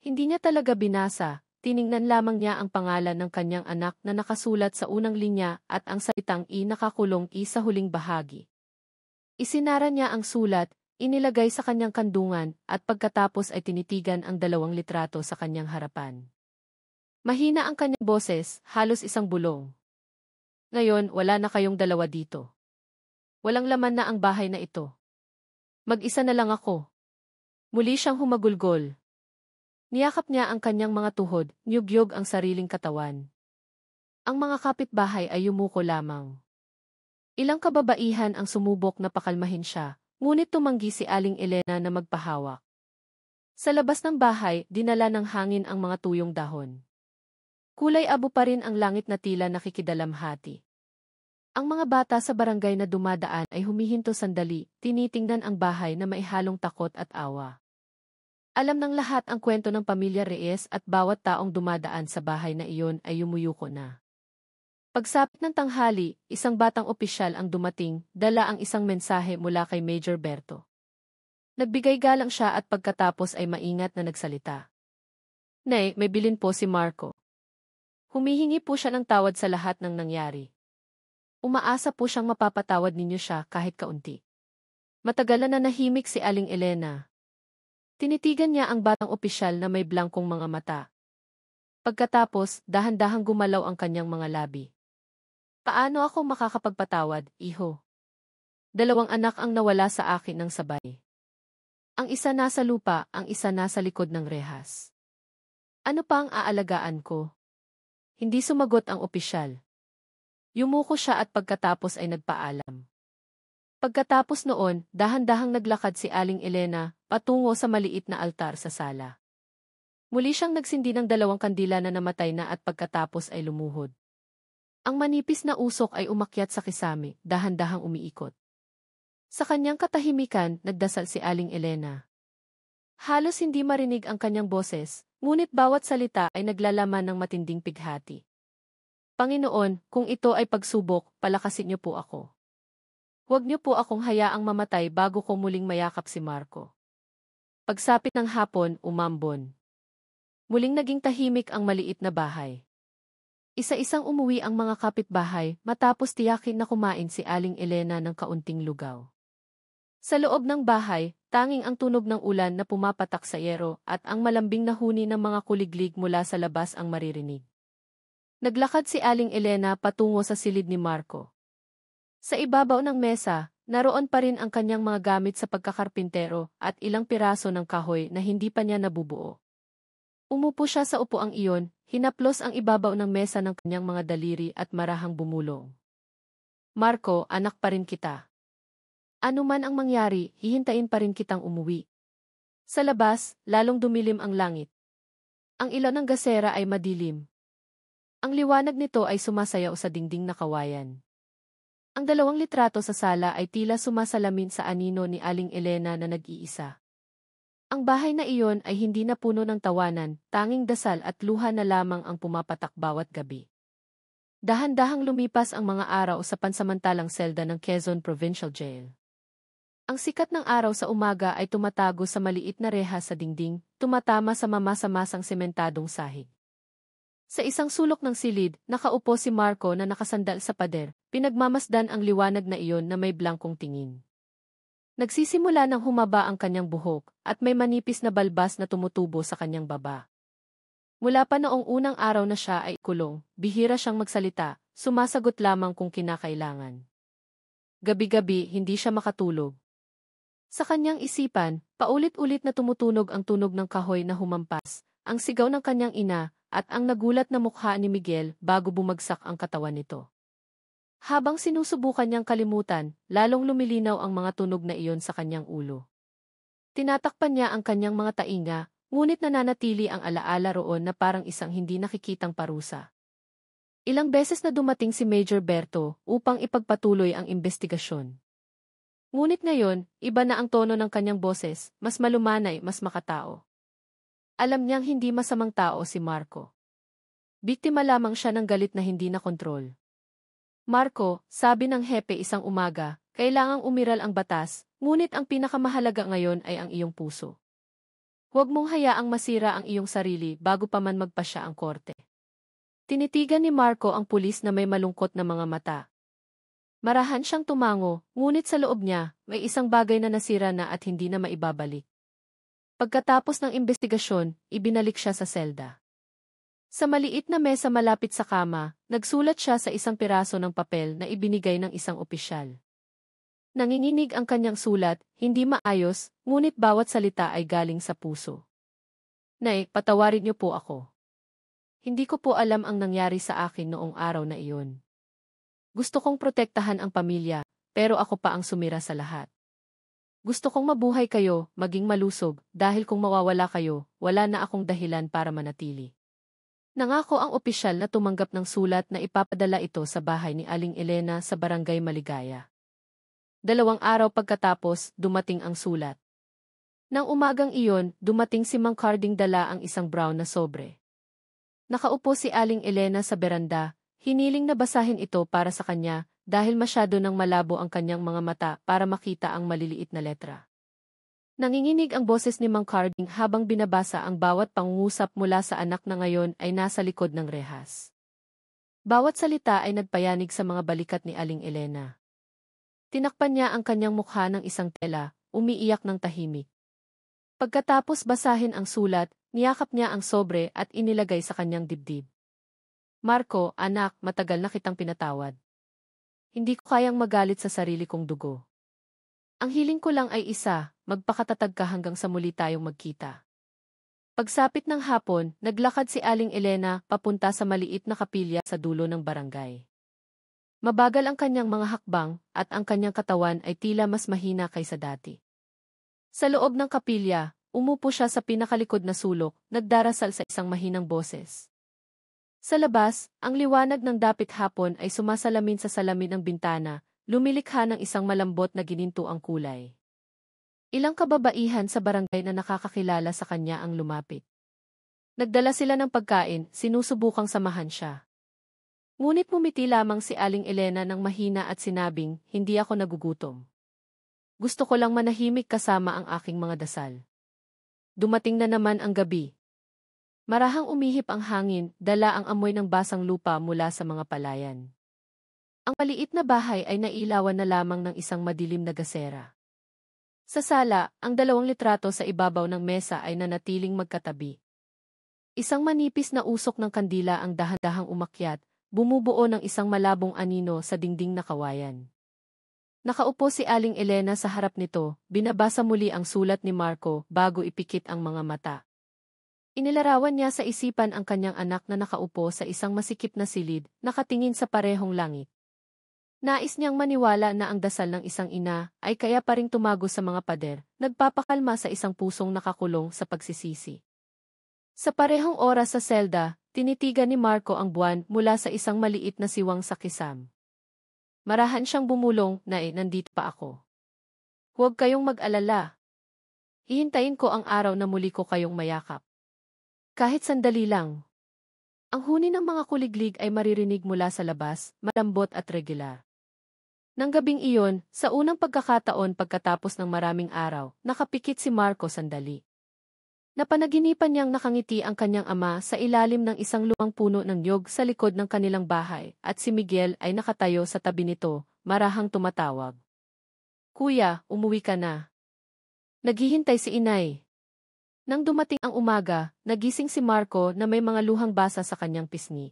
Hindi niya talaga binasa, tiningnan lamang niya ang pangalan ng kanyang anak na nakasulat sa unang linya at ang salitang I nakakulong I sa huling bahagi. Isinara niya ang sulat, inilagay sa kanyang kandungan at pagkatapos ay tinitigan ang dalawang litrato sa kanyang harapan. Mahina ang kanyang boses, halos isang bulong. Ngayon, wala na kayong dalawa dito. Walang laman na ang bahay na ito. Mag-isa na lang ako. Muli siyang humagulgol. Niyakap niya ang kanyang mga tuhod, niyugyog ang sariling katawan. Ang mga kapitbahay ay yumuko lamang. Ilang kababaihan ang sumubok na pakalmahin siya, ngunit tumanggi si Aling Elena na magpahawak. Sa labas ng bahay, dinala ng hangin ang mga tuyong dahon. Kulay abo pa rin ang langit na tila nakikidalamhati. Ang mga bata sa barangay na dumadaan ay humihinto sandali, tinitingnan ang bahay na maihalong takot at awa. Alam ng lahat ang kwento ng pamilya Reyes at bawat taong dumadaan sa bahay na iyon ay yumuyuko na. Pagsapit ng tanghali, isang batang opisyal ang dumating, dala ang isang mensahe mula kay Major Berto. Nagbigay galang siya at pagkatapos ay maingat na nagsalita. Nay, may bilin po si Marco. Humihingi po siya ng tawad sa lahat ng nangyari. Umaasa po siyang mapapatawad ninyo siya kahit kaunti. Matagal na nahimik si Aling Elena. Tinitigan niya ang batang opisyal na may blangkong mga mata. Pagkatapos, dahan-dahang gumalaw ang kanyang mga labi. Paano ako makakapagpatawad, iho? 2 anak ang nawala sa akin ng sabay. Ang isa nasa lupa, ang isa nasa likod ng rehas. Ano pa ang aalagaan ko? Hindi sumagot ang opisyal. Yumuko siya at pagkatapos ay nagpaalam. Pagkatapos noon, dahan-dahang naglakad si Aling Elena patungo sa maliit na altar sa sala. Muli siyang nagsindi ng 2 kandila na namatay na at pagkatapos ay lumuhod. Ang manipis na usok ay umakyat sa kisame, dahan-dahang umiikot. Sa kanyang katahimikan, nagdasal si Aling Elena. Halos hindi marinig ang kanyang boses, ngunit bawat salita ay naglalaman ng matinding pighati. Panginoon, kung ito ay pagsubok, palakasin niyo po ako. Huwag niyo po akong hayaang mamatay bago ko muling mayakap si Marco. Pagsapit ng hapon, umambon. Muling naging tahimik ang maliit na bahay. Isa-isang umuwi ang mga kapitbahay matapos tiyakin na kumain si Aling Elena ng kaunting lugaw. Sa loob ng bahay, tanging ang tunog ng ulan na pumapatak sa yero at ang malambing na huni ng mga kuliglig mula sa labas ang maririnig. Naglakad si Aling Elena patungo sa silid ni Marco. Sa ibabaw ng mesa, naroon pa rin ang kanyang mga gamit sa pagkakarpintero at ilang piraso ng kahoy na hindi pa niya nabubuo. Umupo siya sa upuang iyon, hinaplos ang ibabaw ng mesa ng kanyang mga daliri at marahang bumulong. Marco, anak pa rin kita. Ano man ang mangyari, hihintayin pa rin kitang umuwi. Sa labas, lalong dumilim ang langit. Ang ilaw ng gasera ay madilim. Ang liwanag nito ay sumasayaw sa dingding na kawayan. Ang 2 litrato sa sala ay tila sumasalamin sa anino ni Aling Elena na nag-iisa. Ang bahay na iyon ay hindi na puno ng tawanan, tanging dasal at luha na lamang ang pumapatak bawat gabi. Dahan-dahang lumipas ang mga araw sa pansamantalang selda ng Quezon Provincial Jail. Ang sikat ng araw sa umaga ay tumatago sa maliit na rehas sa dingding, tumatama sa mamasa-masang sementadong sahig. Sa isang sulok ng silid, nakaupo si Marco na nakasandal sa pader, pinagmamasdan ang liwanag na iyon na may blangkong tingin. Nagsisimula ng humaba ang kanyang buhok, at may manipis na balbas na tumutubo sa kanyang baba. Mula pa noong unang araw na siya ay kulong, bihira siyang magsalita, sumasagot lamang kung kinakailangan. Gabi-gabi hindi siya makatulog. Sa kanyang isipan, paulit-ulit na tumutunog ang tunog ng kahoy na humampas, ang sigaw ng kanyang ina, at ang nagulat na mukha ni Miguel bago bumagsak ang katawan nito. Habang sinusubukan niyang kalimutan, lalong lumilinaw ang mga tunog na iyon sa kanyang ulo. Tinatakpan niya ang kanyang mga tainga, ngunit nananatili ang alaala roon na parang isang hindi nakikitang parusa. Ilang beses na dumating si Major Berto upang ipagpatuloy ang investigasyon. Ngunit ngayon, iba na ang tono ng kanyang boses, mas malumanay, mas makatao. Alam niyang hindi masamang tao si Marco. Biktima lamang siya ng galit na hindi nakontrol. Marco, sabi ng hepe isang umaga, kailangang umiral ang batas, ngunit ang pinakamahalaga ngayon ay ang iyong puso. Huwag mong hayaang masira ang iyong sarili bago pa man magpasya ang korte. Tinitigan ni Marco ang pulis na may malungkot na mga mata. Marahan siyang tumango, ngunit sa loob niya, may isang bagay na nasira na at hindi na maibabalik. Pagkatapos ng investigasyon, ibinalik siya sa selda. Sa maliit na mesa malapit sa kama, nagsulat siya sa isang piraso ng papel na ibinigay ng isang opisyal. Nanginginig ang kanyang sulat, hindi maayos, ngunit bawat salita ay galing sa puso. Nay, patawarin niyo po ako. Hindi ko po alam ang nangyari sa akin noong araw na iyon. Gusto kong protektahan ang pamilya, pero ako pa ang sumira sa lahat. Gusto kong mabuhay kayo, maging malusog, dahil kung mawawala kayo, wala na akong dahilan para manatili. Nangako ang opisyal na tumanggap ng sulat na ipapadala ito sa bahay ni Aling Elena sa Barangay Maligaya. 2 araw pagkatapos, dumating ang sulat. Nang umagang iyon, dumating si Mang Carding dala ang isang brown na sobre. Nakaupo si Aling Elena sa beranda, hiniling na basahin ito para sa kanya dahil masyado nang malabo ang kanyang mga mata para makita ang maliliit na letra. Nanginginig ang boses ni Mang Carding habang binabasa ang bawat pangungusap mula sa anak na ngayon ay nasa likod ng rehas. Bawat salita ay nagpayanig sa mga balikat ni Aling Elena. Tinakpan niya ang kanyang mukha ng isang tela, umiiyak ng tahimik. Pagkatapos basahin ang sulat, niyakap niya ang sobre at inilagay sa kanyang dibdib. Marco, anak, matagal na kitang pinatawad. Hindi ko kayang magalit sa sarili kong dugo. Ang hiling ko lang ay isa, magpakatatag ka hanggang sa muli tayong magkita. Pagsapit ng hapon, naglakad si Aling Elena papunta sa maliit na kapilya sa dulo ng barangay. Mabagal ang kanyang mga hakbang at ang kanyang katawan ay tila mas mahina kaysa dati. Sa loob ng kapilya, umupo siya sa pinakalikod na sulok, nagdarasal sa isang mahinang boses. Sa labas, ang liwanag ng dapit hapon ay sumasalamin sa salamin ng bintana, lumilikha ng isang malambot na gininto ang kulay. Ilang kababaihan sa barangay na nakakakilala sa kanya ang lumapit. Nagdala sila ng pagkain, sinusubukang samahan siya. Ngunit mumiti lamang si Aling Elena ng mahina at sinabing, hindi ako nagugutom. Gusto ko lang manahimik kasama ang aking mga dasal. Dumating na naman ang gabi. Marahang umihip ang hangin, dala ang amoy ng basang lupa mula sa mga palayan. Ang maliit na bahay ay nailawan na lamang ng isang madilim na gasera. Sa sala, ang 2 litrato sa ibabaw ng mesa ay nanatiling magkatabi. Isang manipis na usok ng kandila ang dahan-dahang umakyat, bumubuo ng isang malabong anino sa dingding na kawayan. Nakaupo si Aling Elena sa harap nito, binabasa muli ang sulat ni Marco bago ipikit ang mga mata. Inilarawan niya sa isipan ang kanyang anak na nakaupo sa isang masikip na silid, nakatingin sa parehong langit. Nais niyang maniwala na ang dasal ng isang ina ay kaya pa ring tumago sa mga pader, nagpapakalma sa isang pusong nakakulong sa pagsisisi. Sa parehong oras sa selda, tinitigan ni Marco ang buwan mula sa isang maliit na siwang sa kisam. Marahan siyang bumulong na nandito pa ako. Huwag kayong mag-alala. Hihintayin ko ang araw na muli ko kayong mayakap. Kahit sandali lang. Ang huni ng mga kuliglig ay maririnig mula sa labas, malambot at regular. Nang gabing iyon, sa unang pagkakataon pagkatapos ng maraming araw, nakapikit si Marco sandali. Napanaginipan niyang nakangiti ang kanyang ama sa ilalim ng isang lumang puno ng niyog sa likod ng kanilang bahay, at si Miguel ay nakatayo sa tabi nito, marahang tumatawag. Kuya, umuwi ka na. Naghihintay si inay. Nang dumating ang umaga, nagising si Marco na may mga luhang basa sa kanyang pisngi.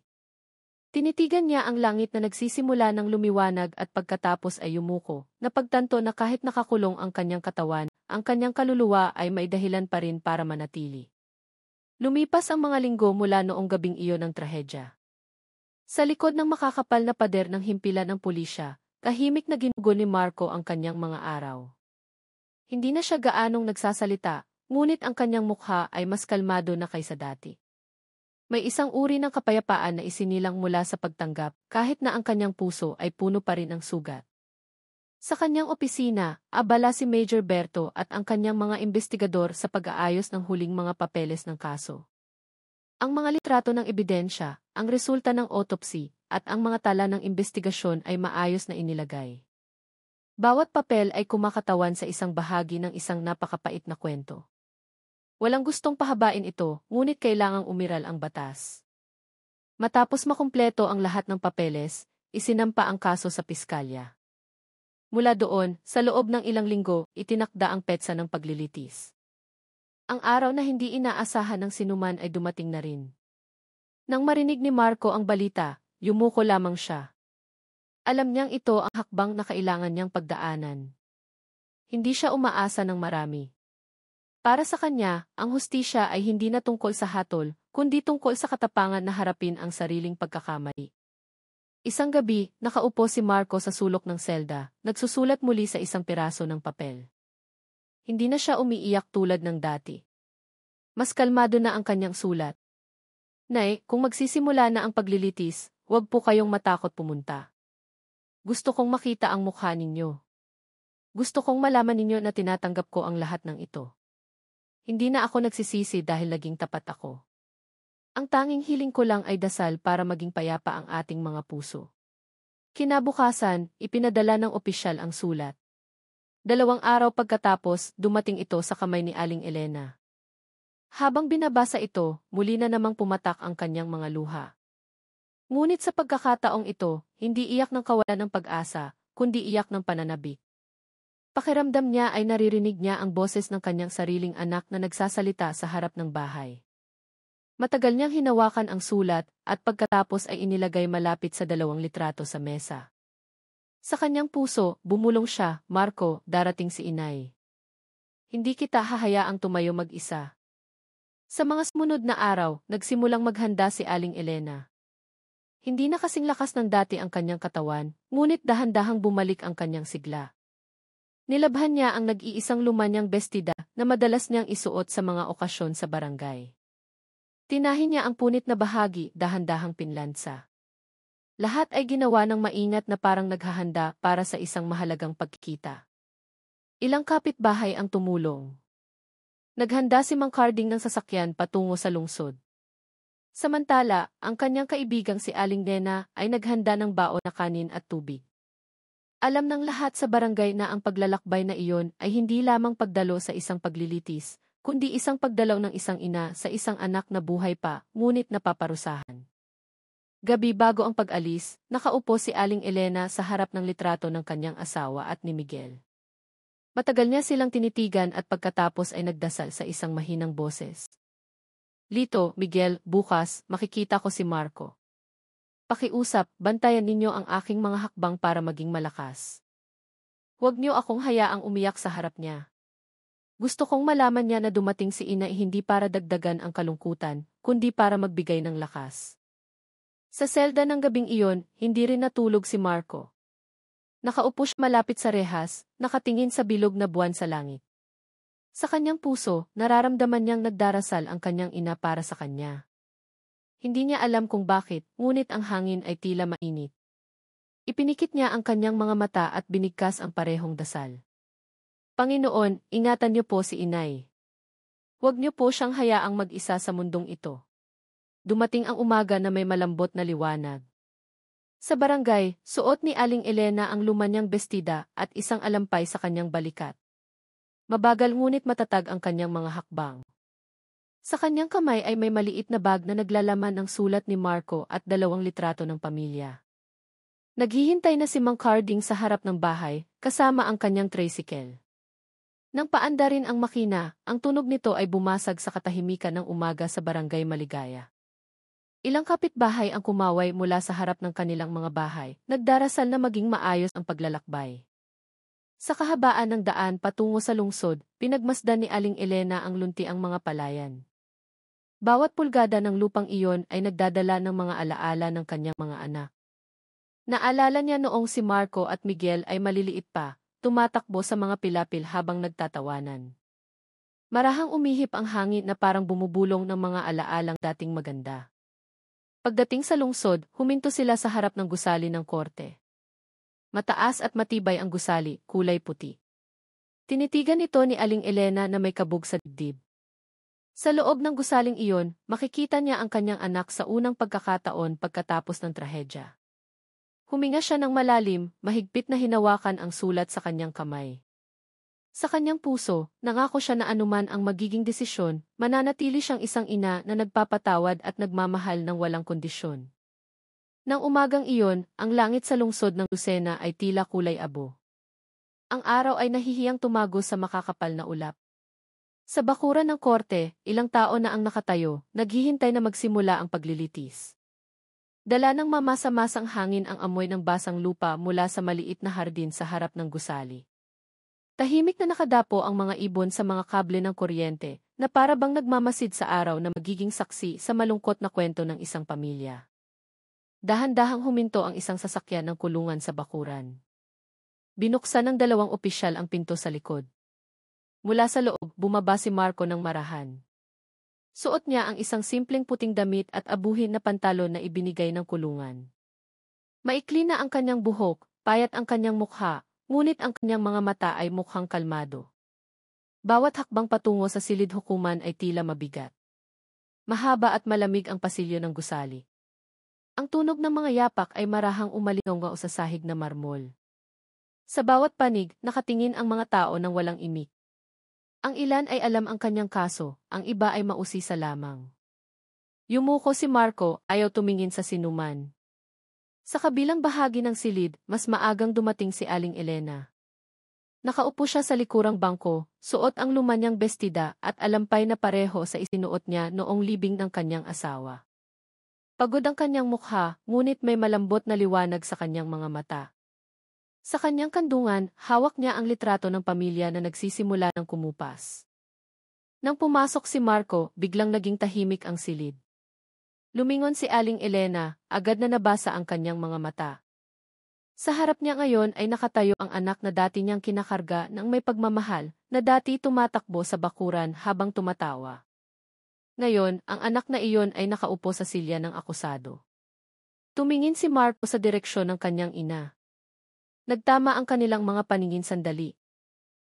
Tinitigan niya ang langit na nagsisimula ng lumiwanag at pagkatapos ay yumuko, napagtanto na kahit nakakulong ang kanyang katawan, ang kanyang kaluluwa ay may dahilan pa rin para manatili. Lumipas ang mga linggo mula noong gabing iyon ng trahedya. Sa likod ng makakapal na pader ng himpilan ng pulisya, tahimik na ginugo ni Marco ang kanyang mga araw. Hindi na siya gaanong nagsasalita, ngunit ang kanyang mukha ay mas kalmado na kaysa dati. May isang uri ng kapayapaan na isinilang mula sa pagtanggap, kahit na ang kanyang puso ay puno pa rin ng sugat. Sa kanyang opisina, abala si Major Berto at ang kanyang mga investigador sa pag-aayos ng huling mga papeles ng kaso. Ang mga litrato ng ebidensya, ang resulta ng autopsy, at ang mga tala ng investigasyon ay maayos na inilagay. Bawat papel ay kumakatawan sa isang bahagi ng isang napakapait na kwento. Walang gustong pahabain ito, ngunit kailangang umiral ang batas. Matapos makumpleto ang lahat ng papeles, isinampa ang kaso sa piskalya. Mula doon, sa loob ng ilang linggo, itinakda ang petsa ng paglilitis. Ang araw na hindi inaasahan ng sinuman ay dumating na rin. Nang marinig ni Marco ang balita, yumuko lamang siya. Alam niyang ito ang hakbang na kailangan niyang pagdaanan. Hindi siya umaasa ng marami. Para sa kanya, ang hustisya ay hindi na tungkol sa hatol, kundi tungkol sa katapangan na harapin ang sariling pagkakamali. Isang gabi, nakaupo si Marco sa sulok ng selda, nagsusulat muli sa isang piraso ng papel. Hindi na siya umiiyak tulad ng dati. Mas kalmado na ang kanyang sulat. Nay, kung magsisimula na ang paglilitis, huwag po kayong matakot pumunta. Gusto kong makita ang mukha ninyo. Gusto kong malaman ninyo na tinatanggap ko ang lahat ng ito. Hindi na ako nagsisisi dahil naging tapat ako. Ang tanging hiling ko lang ay dasal para maging payapa ang ating mga puso. Kinabukasan, ipinadala ng opisyal ang sulat. 2 araw pagkatapos, dumating ito sa kamay ni Aling Elena. Habang binabasa ito, muli na namang pumatak ang kanyang mga luha. Ngunit sa pagkakataong ito, hindi iyak ng kawalan ng pag-asa, kundi iyak ng pananabik. Pakiramdam niya ay naririnig niya ang boses ng kanyang sariling anak na nagsasalita sa harap ng bahay. Matagal niyang hinawakan ang sulat at pagkatapos ay inilagay malapit sa 2 litrato sa mesa. Sa kanyang puso, bumulong siya, Marco, darating si inay. Hindi kita hahayaang tumayo mag-isa. Sa mga sumunod na araw, nagsimulang maghanda si Aling Elena. Hindi na kasing lakas ng dati ang kanyang katawan, ngunit dahan-dahang bumalik ang kanyang sigla. Nilabhan niya ang nag-iisang lumanyang bestida na madalas niyang isuot sa mga okasyon sa barangay. Tinahin niya ang punit na bahagi, dahan-dahang pinlansa. Lahat ay ginawa ng maingat na parang naghahanda para sa isang mahalagang pagkikita. Ilang kapitbahay ang tumulong. Naghanda si Mang Carding ng sasakyan patungo sa lungsod. Samantala, ang kanyang kaibigang si Aling Nena ay naghanda ng baon na kanin at tubig. Alam ng lahat sa barangay na ang paglalakbay na iyon ay hindi lamang pagdalo sa isang paglilitis, kundi isang pagdalaw ng isang ina sa isang anak na buhay pa, ngunit napaparusahan. Gabi bago ang pag-alis, nakaupo si Aling Elena sa harap ng litrato ng kanyang asawa at ni Miguel. Matagal niya silang tinitigan at pagkatapos ay nagdasal sa isang mahinang boses. Lito, Miguel, bukas, makikita ko si Marco. Pakiusap, bantayan ninyo ang aking mga hakbang para maging malakas. Huwag niyo akong hayaang umiyak sa harap niya. Gusto kong malaman niya na dumating si ina hindi para dagdagan ang kalungkutan, kundi para magbigay ng lakas. Sa selda ng gabing iyon, hindi rin natulog si Marco. Nakaupo siya malapit sa rehas, nakatingin sa bilog na buwan sa langit. Sa kanyang puso, nararamdaman niyang nagdarasal ang kanyang ina para sa kanya. Hindi niya alam kung bakit, ngunit ang hangin ay tila mainit. Ipinikit niya ang kanyang mga mata at binigkas ang parehong dasal. Panginoon, ingatan niyo po si inay. Huwag niyo po siyang hayaang mag-isa sa mundong ito. Dumating ang umaga na may malambot na liwanag. Sa barangay, suot ni Aling Elena ang lumanyang bestida at isang alampay sa kanyang balikat. Mabagal ngunit matatag ang kanyang mga hakbang. Sa kanyang kamay ay may maliit na bag na naglalaman ng sulat ni Marco at 2 litrato ng pamilya. Naghihintay na si Mang Carding sa harap ng bahay, kasama ang kanyang tricycle. Nang paanda rin ang makina, ang tunog nito ay bumasag sa katahimikan ng umaga sa Barangay Maligaya. Ilang kapitbahay ang kumaway mula sa harap ng kanilang mga bahay, nagdarasal na maging maayos ang paglalakbay. Sa kahabaan ng daan patungo sa lungsod, pinagmasdan ni Aling Elena ang luntiang mga palayan. Bawat pulgada ng lupang iyon ay nagdadala ng mga alaala ng kanyang mga anak. Naalala niya noong si Marco at Miguel ay maliliit pa, tumatakbo sa mga pilapil habang nagtatawanan. Marahang umihip ang hangin na parang bumubulong ng mga alaalang dating maganda. Pagdating sa lungsod, huminto sila sa harap ng gusali ng korte. Mataas at matibay ang gusali, kulay puti. Tinitigan ito ni Aling Elena na may kabog sa dibdib. Sa loob ng gusaling iyon, makikita niya ang kanyang anak sa unang pagkakataon pagkatapos ng trahedya. Huminga siya ng malalim, mahigpit na hinawakan ang sulat sa kanyang kamay. Sa kanyang puso, nangako siya na anuman ang magiging desisyon, mananatili siyang isang ina na nagpapatawad at nagmamahal ng walang kondisyon. Nang umagang iyon, ang langit sa lungsod ng Lucena ay tila kulay abo. Ang araw ay nahihiyang tumago sa makakapal na ulap. Sa bakuran ng korte, ilang tao na ang nakatayo, naghihintay na magsimula ang paglilitis. Dala ng mamasa-masang hangin ang amoy ng basang lupa mula sa maliit na hardin sa harap ng gusali. Tahimik na nakadapo ang mga ibon sa mga kable ng kuryente, na para bang nagmamasid sa araw na magiging saksi sa malungkot na kwento ng isang pamilya. Dahan-dahang huminto ang isang sasakyan ng kulungan sa bakuran. Binuksan ng dalawang opisyal ang pinto sa likod. Mula sa loob, bumaba si Marco ng marahan. Suot niya ang isang simpleng puting damit at abuhin na pantalon na ibinigay ng kulungan. Maikli na ang kanyang buhok, payat ang kanyang mukha, ngunit ang kanyang mga mata ay mukhang kalmado. Bawat hakbang patungo sa silid hukuman ay tila mabigat. Mahaba at malamig ang pasilyo ng gusali. Ang tunog ng mga yapak ay marahang umalingaw sa sahig na marmol. Sa bawat panig, nakatingin ang mga tao ng walang imik. Ang ilan ay alam ang kanyang kaso, ang iba ay mausisa lamang. Yumuko si Marco, ayaw tumingin sa sinuman. Sa kabilang bahagi ng silid, mas maagang dumating si Aling Elena. Nakaupo siya sa likurang bangko, suot ang lumanyang bestida at alampay na pareho sa isinuot niya noong libing ng kanyang asawa. Pagod ang kanyang mukha, ngunit may malambot na liwanag sa kanyang mga mata. Sa kanyang kandungan, hawak niya ang litrato ng pamilya na nagsisimula ng kumupas. Nang pumasok si Marco, biglang naging tahimik ang silid. Lumingon si Aling Elena, agad na nabasa ang kanyang mga mata. Sa harap niya ngayon ay nakatayo ang anak na dati niyang kinakarga ng may pagmamahal, na dati tumatakbo sa bakuran habang tumatawa. Ngayon, ang anak na iyon ay nakaupo sa silya ng akusado. Tumingin si Marco sa direksyon ng kanyang ina. Nagtama ang kanilang mga paningin sandali.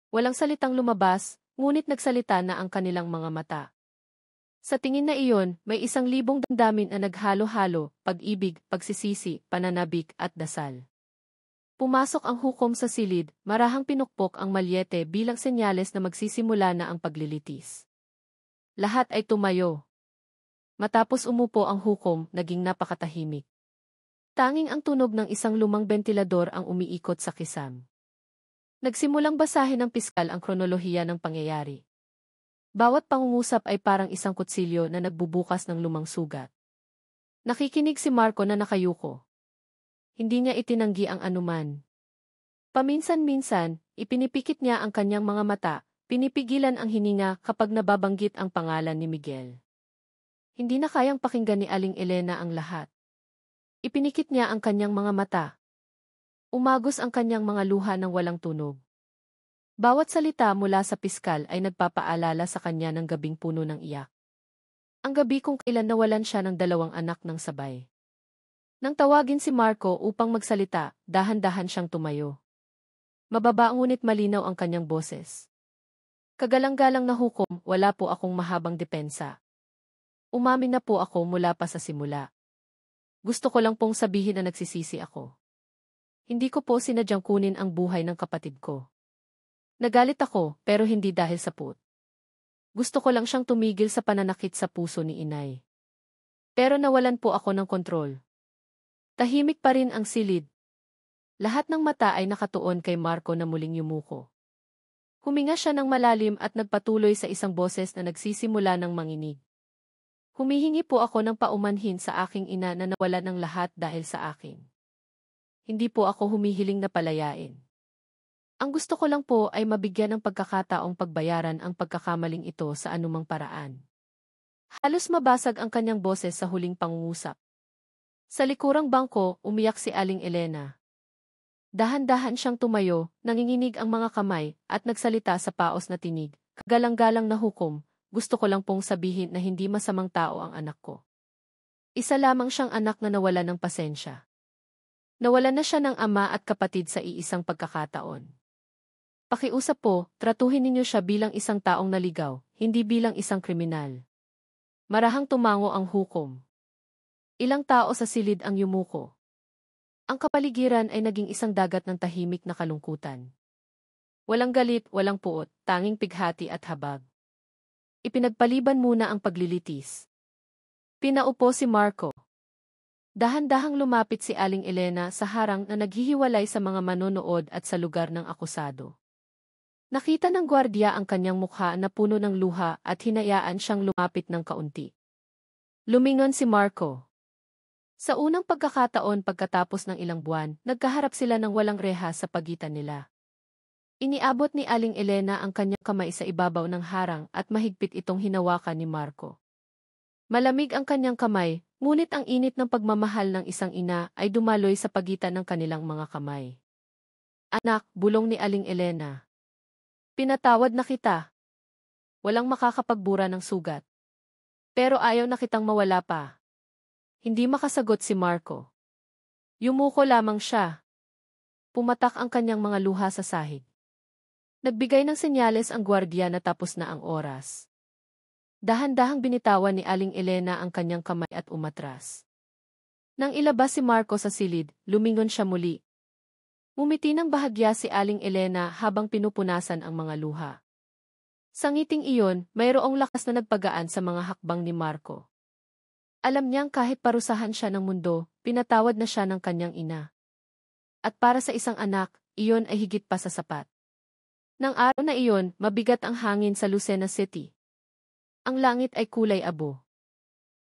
Walang salitang lumabas, ngunit nagsalita na ang kanilang mga mata. Sa tingin na iyon, may 1,000 damdamin na naghalo-halo, pag-ibig, pagsisisi, pananabik at dasal. Pumasok ang hukom sa silid, marahang pinukpok ang malyete bilang senyales na magsisimula na ang paglilitis. Lahat ay tumayo. Matapos umupo ang hukom, naging napakatahimik. Tanging ang tunog ng isang lumang bentilador ang umiikot sa kisam. Nagsimulang basahin ng piskal ang kronolohiya ng pangyayari. Bawat pangungusap ay parang isang kutsilyo na nagbubukas ng lumang sugat. Nakikinig si Marco na nakayuko. Hindi niya itinanggi ang anuman. Paminsan-minsan, ipinipikit niya ang kanyang mga mata, pinipigilan ang hininga kapag nababanggit ang pangalan ni Miguel. Hindi na kayang pakinggan ni Aling Elena ang lahat. Ipinikit niya ang kanyang mga mata. Umagos ang kanyang mga luha ng walang tunog. Bawat salita mula sa piskal ay nagpapaalala sa kanya ng gabing puno ng iyak. Ang gabi kung kailan nawalan siya ng 2 anak ng sabay. Nang tawagin si Marco upang magsalita, dahan-dahan siyang tumayo. Mababa ngunit malinaw ang kanyang boses. Kagalang-galang na hukom, wala po akong mahabang depensa. Umamin na po ako mula pa sa simula. Gusto ko lang pong sabihin na nagsisisi ako. Hindi ko po sinadyang kunin ang buhay ng kapatid ko. Nagalit ako, pero hindi dahil sa put. Gusto ko lang siyang tumigil sa pananakit sa puso ni inay. Pero nawalan po ako ng kontrol. Tahimik pa rin ang silid. Lahat ng mata ay nakatuon kay Marco na muling yumuko. Huminga siya ng malalim at nagpatuloy sa isang boses na nagsisimula ng manginig. Humihingi po ako ng paumanhin sa aking ina na nawala ng lahat dahil sa akin. Hindi po ako humihiling na palayain. Ang gusto ko lang po ay mabigyan ng pagkakataong pagbayaran ang pagkakamaling ito sa anumang paraan. Halos mabasag ang kanyang boses sa huling pangungusap. Sa likurang bangko, umiyak si Aling Elena. Dahan-dahan siyang tumayo, nanginginig ang mga kamay, at nagsalita sa paos na tinig. Kagalang-galang na hukom, gusto ko lang pong sabihin na hindi masamang tao ang anak ko. Isa lamang siyang anak na nawala ng pasensya. Nawalan na siya ng ama at kapatid sa iisang pagkakataon. Pakiusap po, tratuhin ninyo siya bilang isang taong naligaw, hindi bilang isang kriminal. Marahang tumango ang hukom. Ilang tao sa silid ang yumuko. Ang kapaligiran ay naging isang dagat ng tahimik na kalungkutan. Walang galit, walang puot, tanging pighati at habag. Ipinagpaliban muna ang paglilitis. Pinaupo si Marco. Dahan-dahang lumapit si Aling Elena sa harang na naghihiwalay sa mga manonood at sa lugar ng akusado. Nakita ng gwardiya ang kanyang mukha na puno ng luha at hinayaan siyang lumapit ng kaunti. Lumingon si Marco. Sa unang pagkakataon pagkatapos ng ilang buwan, nagkaharap sila ng walang rehas sa pagitan nila. Iniabot ni Aling Elena ang kanyang kamay sa ibabaw ng harang at mahigpit itong hinawakan ni Marco. Malamig ang kanyang kamay, ngunit ang init ng pagmamahal ng isang ina ay dumaloy sa pagitan ng kanilang mga kamay. Anak, bulong ni Aling Elena. Pinatawad na kita. Walang makakapagbura ng sugat. Pero ayaw na kitang mawala pa. Hindi makasagot si Marco. Yumuko lamang siya. Pumatak ang kanyang mga luha sa sahig. Nagbigay ng senyales ang gwardiya na tapos na ang oras. Dahan-dahang binitawan ni Aling Elena ang kanyang kamay at umatras. Nang ilabas si Marco sa silid, lumingon siya muli. Ngumiti ng bahagya si Aling Elena habang pinupunasan ang mga luha. Sa ngiting iyon, mayroong lakas na nagpagaan sa mga hakbang ni Marco. Alam niyang kahit parusahan siya ng mundo, pinatawad na siya ng kanyang ina. At para sa isang anak, iyon ay higit pa sa sapat. Nang araw na iyon, mabigat ang hangin sa Lucena City. Ang langit ay kulay abo.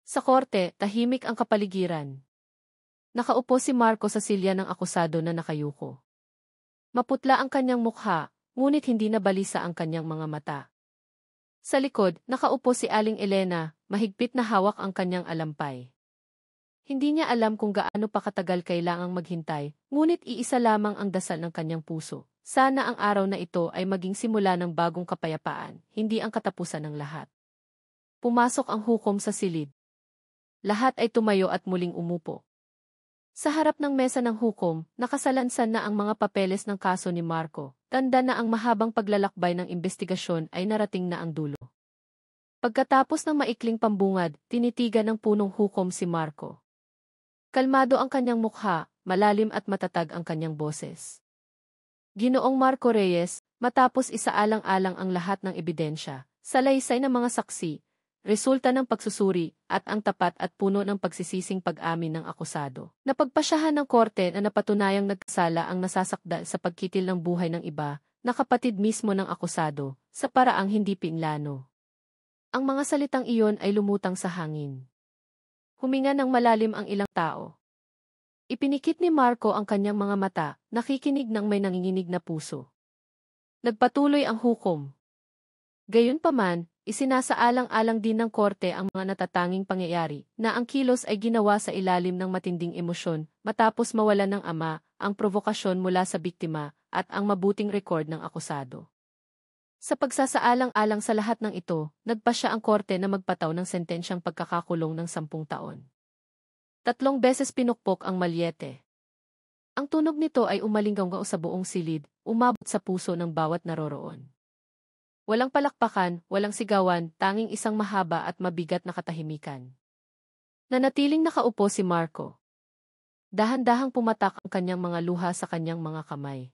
Sa korte, tahimik ang kapaligiran. Nakaupo si Marco sa silya ng akusado na nakayuko. Maputla ang kanyang mukha, ngunit hindi nabalisa ang kanyang mga mata. Sa likod, nakaupo si Aling Elena, mahigpit na hawak ang kanyang alampay. Hindi niya alam kung gaano pa katagal kailangang maghintay, ngunit iisa lamang ang dasal ng kanyang puso. Sana ang araw na ito ay maging simula ng bagong kapayapaan, hindi ang katapusan ng lahat. Pumasok ang hukom sa silid. Lahat ay tumayo at muling umupo. Sa harap ng mesa ng hukom, nakasalansan na ang mga papeles ng kaso ni Marco. Tanda na ang mahabang paglalakbay ng investigasyon ay narating na ang dulo. Pagkatapos ng maikling pambungad, tinitigan ng punong hukom si Marco. Kalmado ang kanyang mukha, malalim at matatag ang kanyang boses. Ginoong Marco Reyes, matapos isaalang-alang ang lahat ng ebidensya, salaysay ng mga saksi, resulta ng pagsusuri, at ang tapat at puno ng pagsisising pag-amin ng akusado. Napagpasyahan ng korte na napatunayang nagkasala ang nasasakdal sa pagkitil ng buhay ng iba, na kapatid mismo ng akusado, sa paraang hindi pinlano. Ang mga salitang iyon ay lumutang sa hangin. Huminga ng malalim ang ilang tao. Ipinikit ni Marco ang kanyang mga mata, nakikinig ng may nanginginig na puso. Nagpatuloy ang hukom. Gayunpaman, isinasaalang-alang din ng korte ang mga natatanging pangyayari na ang kilos ay ginawa sa ilalim ng matinding emosyon matapos mawalan ng ama, ang provokasyon mula sa biktima, at ang mabuting rekord ng akusado. Sa pagsasaalang-alang sa lahat ng ito, nagpasya ang korte na magpataw ng sentensyang pagkakakulong ng 10 taon. 3 beses pinukpok ang malyete. Ang tunog nito ay umalinggaw sa buong silid, umabot sa puso ng bawat naroroon. Walang palakpakan, walang sigawan, tanging isang mahaba at mabigat na katahimikan. Nanatiling nakaupo si Marco. Dahan-dahang pumatak ang kanyang mga luha sa kanyang mga kamay.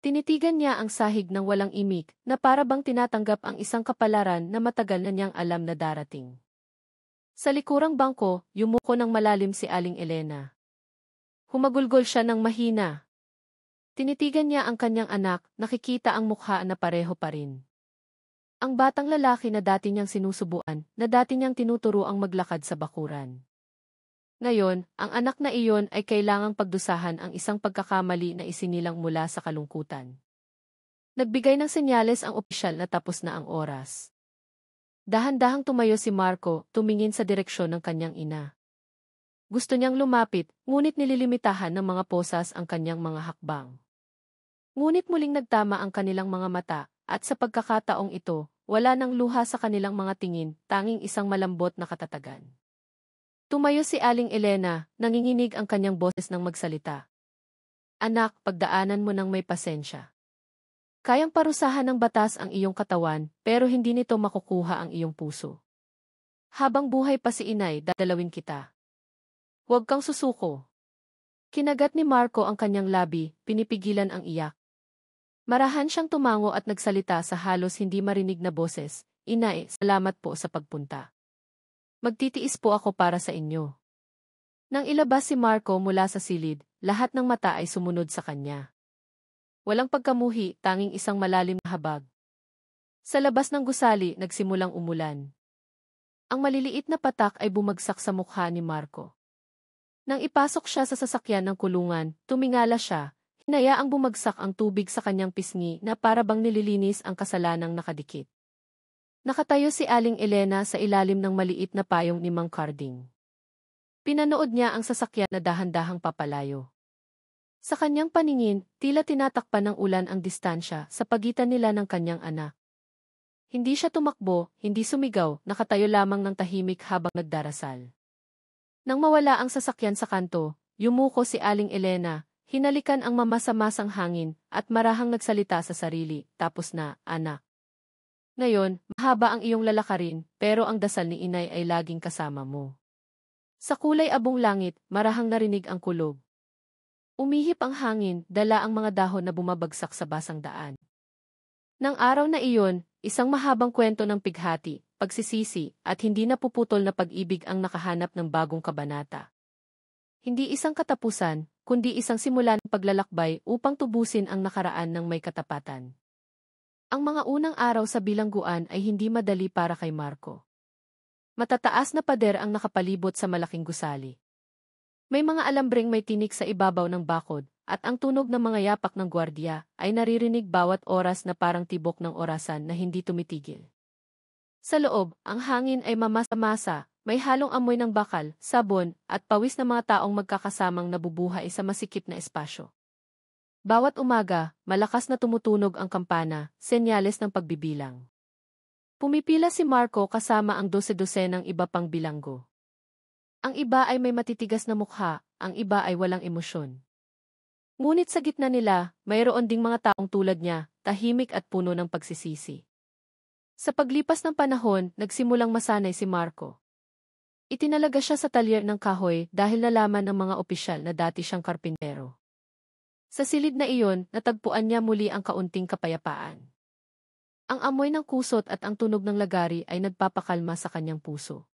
Tinitigan niya ang sahig ng walang imik na para bang tinatanggap ang isang kapalaran na matagal na niyang alam na darating. Sa likurang bangko, yumuko ng malalim si Aling Elena. Humagulgol siya ng mahina. Tinitigan niya ang kanyang anak, nakikita ang mukha na pareho pa rin. Ang batang lalaki na dati niyang sinusubuan, na dati niyang tinuturo ang maglakad sa bakuran. Ngayon, ang anak na iyon ay kailangang pagdusahan ang isang pagkakamali na isinilang mula sa kalungkutan. Nagbigay ng senyales ang opisyal na tapos na ang oras. Dahan-dahang tumayo si Marco, tumingin sa direksyon ng kanyang ina. Gusto niyang lumapit, ngunit nililimitahan ng mga posas ang kanyang mga hakbang. Ngunit muling nagtama ang kanilang mga mata, at sa pagkakataong ito, wala nang luha sa kanilang mga tingin, tanging isang malambot na katatagan. Tumayo si Aling Elena, nanginginig ang kanyang boses nang magsalita. Anak, pagdaanan mo ng may pasensya. Kayang parusahan ng batas ang iyong katawan, pero hindi nito makukuha ang iyong puso. Habang buhay pa si inay, dadalawin kita. Huwag kang susuko. Kinagat ni Marco ang kanyang labi, pinipigilan ang iyak. Marahan siyang tumango at nagsalita sa halos hindi marinig na boses, Inay, salamat po sa pagpunta. Magtitiis po ako para sa inyo. Nang ilabas si Marco mula sa silid, lahat ng mata ay sumunod sa kanya. Walang pagkamuhi, tanging isang malalim na habag. Sa labas ng gusali, nagsimulang umulan. Ang maliliit na patak ay bumagsak sa mukha ni Marco. Nang ipasok siya sa sasakyan ng kulungan, tumingala siya, hinayaang bumagsak ang tubig sa kanyang pisngi na para bang nililinis ang kasalanang nakadikit. Nakatayo si Aling Elena sa ilalim ng maliit na payong ni Mang Carding. Pinanood niya ang sasakyan na dahan-dahang papalayo. Sa kanyang paningin, tila tinatakpan ng ulan ang distansya sa pagitan nila ng kanyang anak. Hindi siya tumakbo, hindi sumigaw, nakatayo lamang ng tahimik habang nagdarasal. Nang mawala ang sasakyan sa kanto, yumuko si Aling Elena, hinalikan ang mamasa-masang hangin, at marahang nagsalita sa sarili, tapos na, anak. Ngayon, mahaba ang iyong lalakarin, pero ang dasal ni inay ay laging kasama mo. Sa kulay abong langit, marahang narinig ang kulog. Umihip ang hangin, dala ang mga dahon na bumabagsak sa basang daan. Nang araw na iyon, isang mahabang kwento ng pighati, pagsisisi, at hindi napuputol na pag-ibig ang nakahanap ng bagong kabanata. Hindi isang katapusan, kundi isang simula ng paglalakbay upang tubusin ang nakaraan ng may katapatan. Ang mga unang araw sa bilangguan ay hindi madali para kay Marco. Matataas na pader ang nakapalibot sa malaking gusali. May mga alambreng may tinik sa ibabaw ng bakod, at ang tunog ng mga yapak ng gwardiya ay naririnig bawat oras na parang tibok ng orasan na hindi tumitigil. Sa loob, ang hangin ay mamasa-masa, may halong amoy ng bakal, sabon, at pawis ng mga taong magkakasamang nabubuhay sa masikip na espasyo. Bawat umaga, malakas na tumutunog ang kampana, senyales ng pagbibilang. Pumipila si Marco kasama ang 12-dosenang iba pang bilanggo. Ang iba ay may matitigas na mukha, ang iba ay walang emosyon. Ngunit sa gitna nila, mayroon ding mga taong tulad niya, tahimik at puno ng pagsisisi. Sa paglipas ng panahon, nagsimulang masanay si Marco. Itinalaga siya sa talyer ng kahoy dahil nalaman ng mga opisyal na dati siyang karpintero. Sa silid na iyon, natagpuan niya muli ang kaunting kapayapaan. Ang amoy ng kusot at ang tunog ng lagari ay nagpapakalma sa kanyang puso.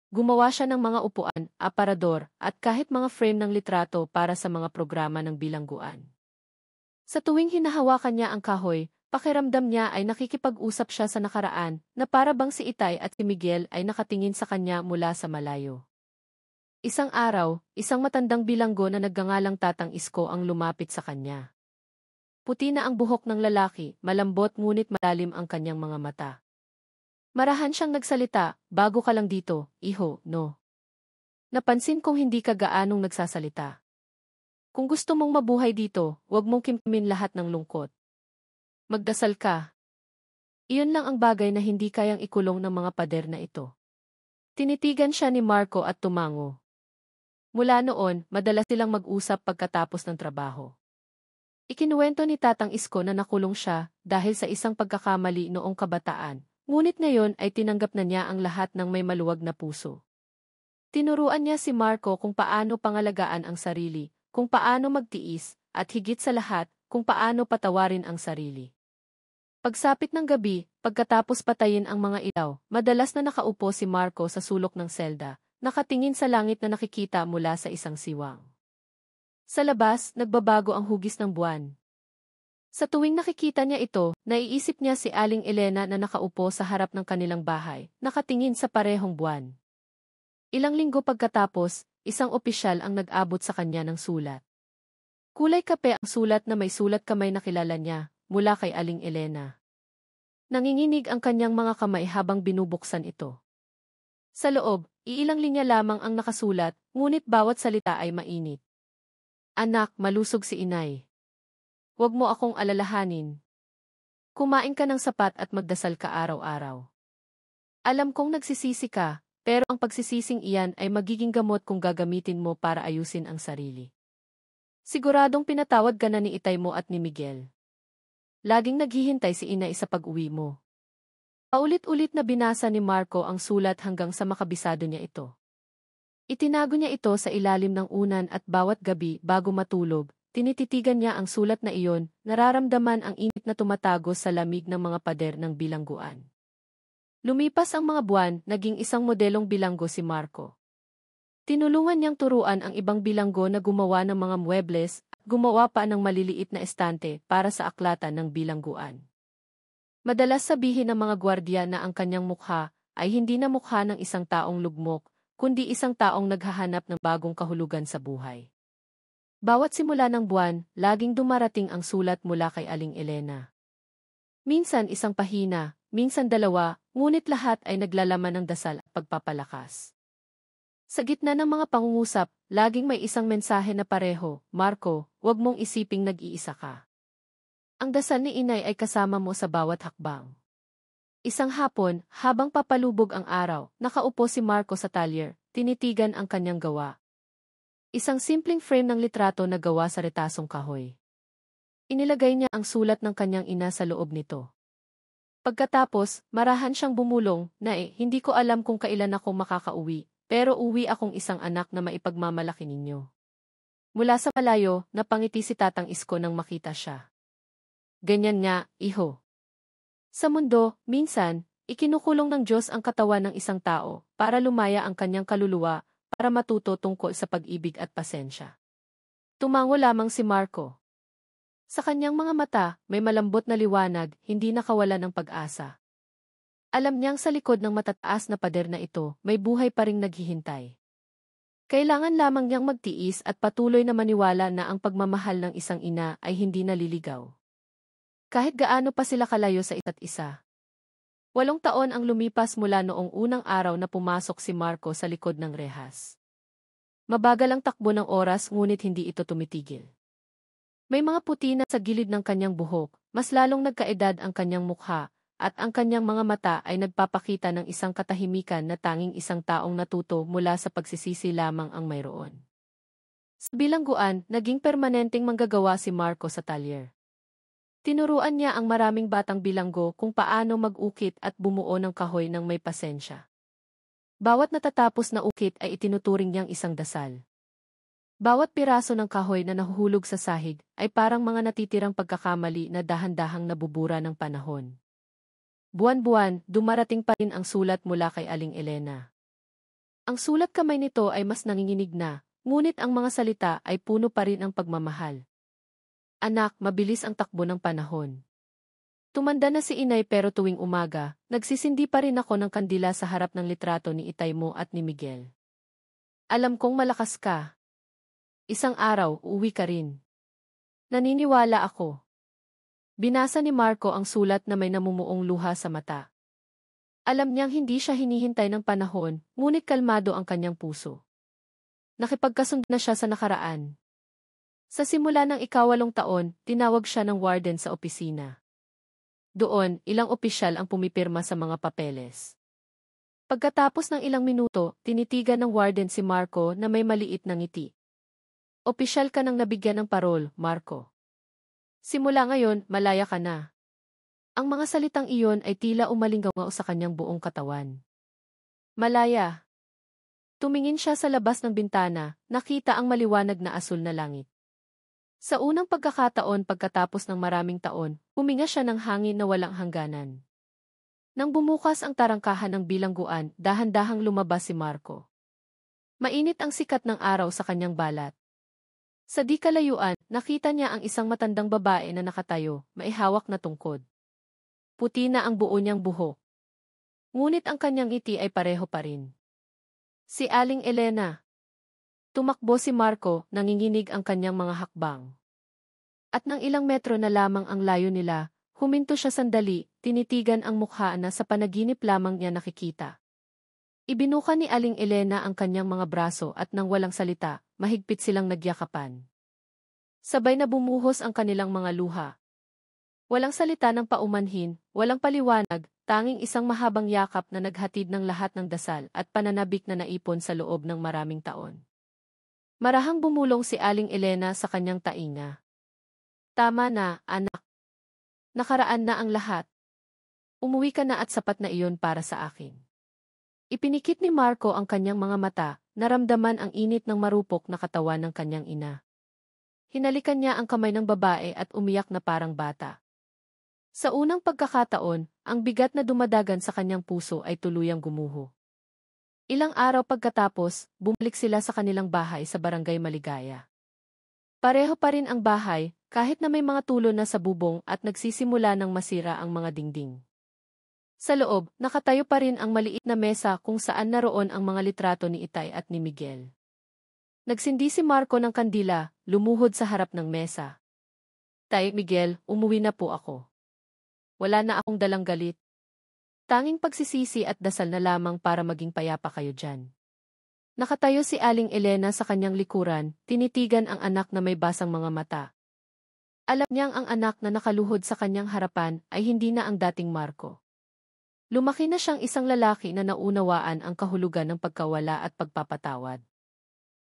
Gumawa siya ng mga upuan, aparador, at kahit mga frame ng litrato para sa mga programa ng bilangguan. Sa tuwing hinahawakan niya ang kahoy, pakiramdam niya ay nakikipag-usap siya sa nakaraan na para bang si Itay at si Miguel ay nakatingin sa kanya mula sa malayo. Isang araw, isang matandang bilanggo na nagngangalang Tatang Isko ang lumapit sa kanya. Puti na ang buhok ng lalaki, malambot ngunit malalim ang kanyang mga mata. Marahan siyang nagsalita, bago ka lang dito, iho, no? Napansin kong hindi ka gaanong nagsasalita. Kung gusto mong mabuhay dito, huwag mong kimkimin lahat ng lungkot. Magdasal ka. Iyon lang ang bagay na hindi kayang ikulong ng mga pader na ito. Tinitigan siya ni Marco at tumango. Mula noon, madalas silang mag-usap pagkatapos ng trabaho. Ikinuwento ni Tatang Isko na nakulong siya dahil sa isang pagkakamali noong kabataan, ngunit ngayon ay tinanggap na niya ang lahat ng may maluwag na puso. Tinuruan niya si Marco kung paano pangalagaan ang sarili, kung paano magtiis, at higit sa lahat, kung paano patawarin ang sarili. Pagsapit ng gabi, pagkatapos patayin ang mga ilaw, madalas na nakaupo si Marco sa sulok ng selda, nakatingin sa langit na nakikita mula sa isang siwang. Sa labas, nagbabago ang hugis ng buwan. Sa tuwing nakikita niya ito, naiisip niya si Aling Elena na nakaupo sa harap ng kanilang bahay, nakatingin sa parehong buwan. Ilang linggo pagkatapos, isang opisyal ang nag-abot sa kanya ng sulat. Kulay kape ang sulat na may sulat kamay na kilala niya, mula kay Aling Elena. Nanginginig ang kanyang mga kamay habang binubuksan ito. Sa loob, iilang linya lamang ang nakasulat, ngunit bawat salita ay mainit. Anak, malusog si inay. Huwag mo akong alalahanin. Kumain ka ng sapat at magdasal ka araw-araw. Alam kong nagsisisi ka, pero ang pagsisising iyan ay magiging gamot kung gagamitin mo para ayusin ang sarili. Siguradong pinatawad ka na ni itay mo at ni Miguel. Laging naghihintay si inay sa pag-uwi mo. Paulit-ulit na binasa ni Marco ang sulat hanggang sa makabisado niya ito. Itinago niya ito sa ilalim ng unan at bawat gabi bago matulog, tinititigan niya ang sulat na iyon, nararamdaman ang init na tumatago sa lamig ng mga pader ng bilangguan. Lumipas ang mga buwan, naging isang modelong bilanggo si Marco. Tinulungan niyang turuan ang ibang bilanggo na gumawa ng mga muebles, gumawa pa ng maliliit na estante para sa aklatan ng bilangguan. Madalas sabihin ng mga gwardiya na ang kanyang mukha ay hindi na mukha ng isang taong lugmok, kundi isang taong naghahanap ng bagong kahulugan sa buhay. Bawat simula ng buwan, laging dumarating ang sulat mula kay Aling Elena. Minsan isang pahina, minsan dalawa, ngunit lahat ay naglalaman ng dasal at pagpapalakas. Sa gitna ng mga pangungusap, laging may isang mensahe na pareho, Marco, huwag mong isiping nag-iisa ka. Ang dasal ni inay ay kasama mo sa bawat hakbang. Isang hapon, habang papalubog ang araw, nakaupo si Marco sa talyer, tinitigan ang kanyang gawa. Isang simpleng frame ng litrato na gawa sa retasong kahoy. Inilagay niya ang sulat ng kanyang ina sa loob nito. Pagkatapos, marahan siyang bumulong, hindi ko alam kung kailan ako makakauwi, pero uwi akong isang anak na maipagmamalaki ninyo. Mula sa malayo, napangiti si Tatang Isko nang makita siya. Ganyan nga, iho. Sa mundo, minsan, ikinukulong ng Diyos ang katawan ng isang tao para lumaya ang kanyang kaluluwa, para matuto tungkol sa pag-ibig at pasensya. Tumango lamang si Marco. Sa kanyang mga mata, may malambot na liwanag, hindi nakawala ng pag-asa. Alam niyang sa likod ng matataas na pader na ito, may buhay pa ring naghihintay. Kailangan lamang niyang magtiis at patuloy na maniwala na ang pagmamahal ng isang ina ay hindi naliligaw. Kahit gaano pa sila kalayo sa isa't isa. 8 taon ang lumipas mula noong unang araw na pumasok si Marco sa likod ng rehas. Mabagal ang takbo ng oras ngunit hindi ito tumitigil. May mga puti na sa gilid ng kanyang buhok, mas lalong nagkaedad ang kanyang mukha, at ang kanyang mga mata ay nagpapakita ng isang katahimikan na tanging isang taong natuto mula sa pagsisisi lamang ang mayroon. Sa bilangguan, naging permanenteng manggagawa si Marco sa talyer. Tinuruan niya ang maraming batang bilanggo kung paano mag-ukit at bumuo ng kahoy ng may pasensya. Bawat natatapos na ukit ay itinuturing niyang isang dasal. Bawat piraso ng kahoy na nahuhulog sa sahig ay parang mga natitirang pagkakamali na dahan-dahang nabubura ng panahon. Buwan-buwan, dumarating pa rin ang sulat mula kay Aling Elena. Ang sulat kamay nito ay mas nanginginig na, ngunit ang mga salita ay puno pa rin ang pagmamahal. Anak, mabilis ang takbo ng panahon. Tumanda na si inay pero tuwing umaga, nagsisindi pa rin ako ng kandila sa harap ng litrato ni itay mo at ni Miguel. Alam kong malakas ka. Isang araw, uuwi ka rin. Naniniwala ako. Binasa ni Marco ang sulat na may namumuong luha sa mata. Alam niyang hindi siya hinihintay ng panahon, ngunit kalmado ang kanyang puso. Nakipagkasundo na siya sa nakaraan. Sa simula ng 8 taon, tinawag siya ng warden sa opisina. Doon, ilang opisyal ang pumipirma sa mga papeles. Pagkatapos ng ilang minuto, tinitigan ng warden si Marco na may maliit na ngiti. Opisyal ka nang nabigyan ng parol, Marco. Simula ngayon, malaya ka na. Ang mga salitang iyon ay tila umalingaw sa kanyang buong katawan. Malaya. Tumingin siya sa labas ng bintana, nakita ang maliwanag na asul na langit. Sa unang pagkakataon pagkatapos ng maraming taon, huminga siya ng hangin na walang hangganan. Nang bumukas ang tarangkahan ng bilangguan, dahan-dahang lumabas si Marco. Mainit ang sikat ng araw sa kanyang balat. Sa di kalayuan, nakita niya ang isang matandang babae na nakatayo, maihawak na tungkod. Puti na ang buo niyang buhok. Ngunit ang kanyang ngiti ay pareho pa rin. Si Aling Elena. Tumakbo si Marco, nanginginig ang kanyang mga hakbang. At nang ilang metro na lamang ang layo nila, huminto siya sandali, tinitigan ang mukha na sa panaginip lamang niya nakikita. Ibinuka ni Aling Elena ang kanyang mga braso at nang walang salita, mahigpit silang nagyakapan. Sabay na bumuhos ang kanilang mga luha. Walang salita ng paumanhin, walang paliwanag, tanging isang mahabang yakap na naghatid ng lahat ng dasal at pananabik na naipon sa loob ng maraming taon. Marahang bumulong si Aling Elena sa kanyang tainga. Tama na, anak. Nakaraan na ang lahat. Umuwi ka na at sapat na iyon para sa akin. Ipinikit ni Marco ang kanyang mga mata, naramdaman ang init ng marupok na katawan ng kanyang ina. Hinalikan niya ang kamay ng babae at umiyak na parang bata. Sa unang pagkakataon, ang bigat na dumadagan sa kanyang puso ay tuluyang gumuho. Ilang araw pagkatapos, bumalik sila sa kanilang bahay sa Barangay Maligaya. Pareho pa rin ang bahay, kahit na may mga tulo na sa bubong at nagsisimula ng masira ang mga dingding. Sa loob, nakatayo pa rin ang maliit na mesa kung saan naroon ang mga litrato ni Itay at ni Miguel. Nagsindi si Marco ng kandila, lumuhod sa harap ng mesa. Tay, Miguel, umuwi na po ako. Wala na akong dalang galit. Tanging pagsisisi at dasal na lamang para maging payapa kayo dyan. Nakatayo si Aling Elena sa kanyang likuran, tinitigan ang anak na may basang mga mata. Alam niyang ang anak na nakaluhod sa kanyang harapan ay hindi na ang dating Marco. Lumaki na siyang isang lalaki na naunawaan ang kahulugan ng pagkawala at pagpapatawad.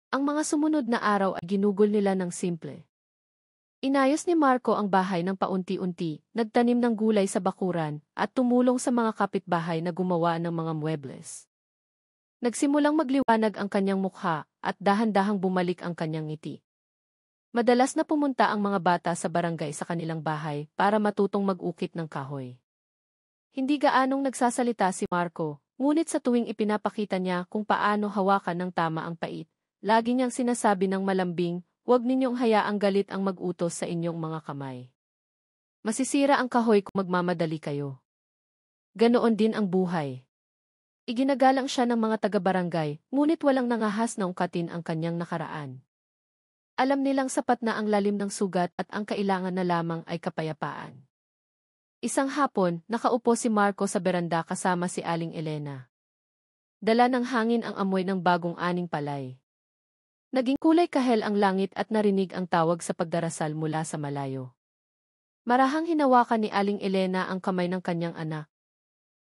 Ang mga sumunod na araw ay ginugol nila ng simple. Inayos ni Marco ang bahay ng paunti-unti, nagtanim ng gulay sa bakuran, at tumulong sa mga kapitbahay na gumawa ng mga muebles. Nagsimulang magliwanag ang kanyang mukha, at dahan-dahang bumalik ang kanyang ngiti. Madalas na pumunta ang mga bata sa barangay sa kanilang bahay para matutong mag-ukit ng kahoy. Hindi gaanong nagsasalita si Marco, ngunit sa tuwing ipinapakita niya kung paano hawakan ng tama ang pait, lagi niyang sinasabi ng malambing, huwag ninyong hayaang galit ang mag-utos sa inyong mga kamay. Masisira ang kahoy kung magmamadali kayo. Ganoon din ang buhay. Iginagalang siya ng mga taga-barangay, ngunit walang nangahas na ungkatin ang kanyang nakaraan. Alam nilang sapat na ang lalim ng sugat at ang kailangan na lamang ay kapayapaan. Isang hapon, nakaupo si Marco sa beranda kasama si Aling Elena. Dala ng hangin ang amoy ng bagong aning palay. Naging kulay kahel ang langit at narinig ang tawag sa pagdarasal mula sa malayo. Marahang hinawakan ni Aling Elena ang kamay ng kanyang anak.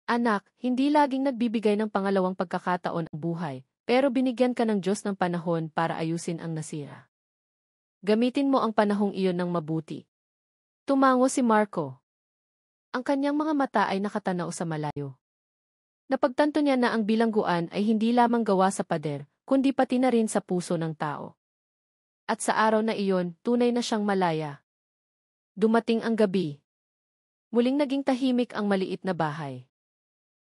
Anak, hindi laging nagbibigay ng pangalawang pagkakataon ang buhay, pero binigyan ka ng Diyos ng panahon para ayusin ang nasira. Gamitin mo ang panahong iyon ng mabuti. Tumango si Marco. Ang kanyang mga mata ay nakatanaw sa malayo. Napagtanto niya na ang bilangguan ay hindi lamang gawa sa pader, kundi pati na rin sa puso ng tao. At sa araw na iyon, tunay na siyang malaya. Dumating ang gabi. Muling naging tahimik ang maliit na bahay.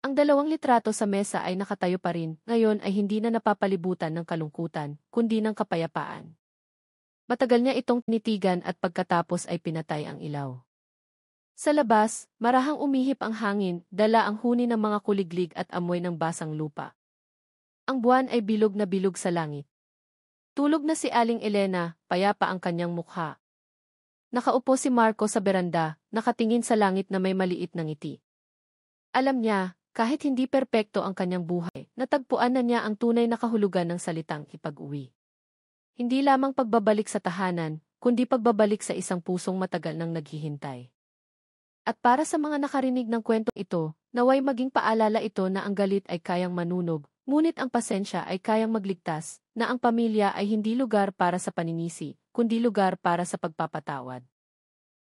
Ang dalawang litrato sa mesa ay nakatayo pa rin, ngayon ay hindi na napapalibutan ng kalungkutan, kundi ng kapayapaan. Matagal niya itong tinitigan at pagkatapos ay pinatay ang ilaw. Sa labas, marahang umihip ang hangin, dala ang huni ng mga kuliglig at amoy ng basang lupa. Ang buwan ay bilog na bilog sa langit. Tulog na si Aling Elena, payapa ang kanyang mukha. Nakaupo si Marco sa beranda, nakatingin sa langit na may maliit na ngiti. Alam niya, kahit hindi perpekto ang kanyang buhay, natagpuan na niya ang tunay na kahulugan ng salitang ipag-uwi. Hindi lamang pagbabalik sa tahanan, kundi pagbabalik sa isang pusong matagal nang naghihintay. At para sa mga nakarinig ng kwentong ito, naway maging paalala ito na ang galit ay kayang manunog, ngunit ang pasensya ay kayang magligtas, na ang pamilya ay hindi lugar para sa paninisi, kundi lugar para sa pagpapatawad.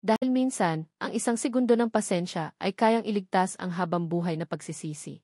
Dahil minsan, ang isang segundo ng pasensya ay kayang iligtas ang habang buhay na pagsisisi.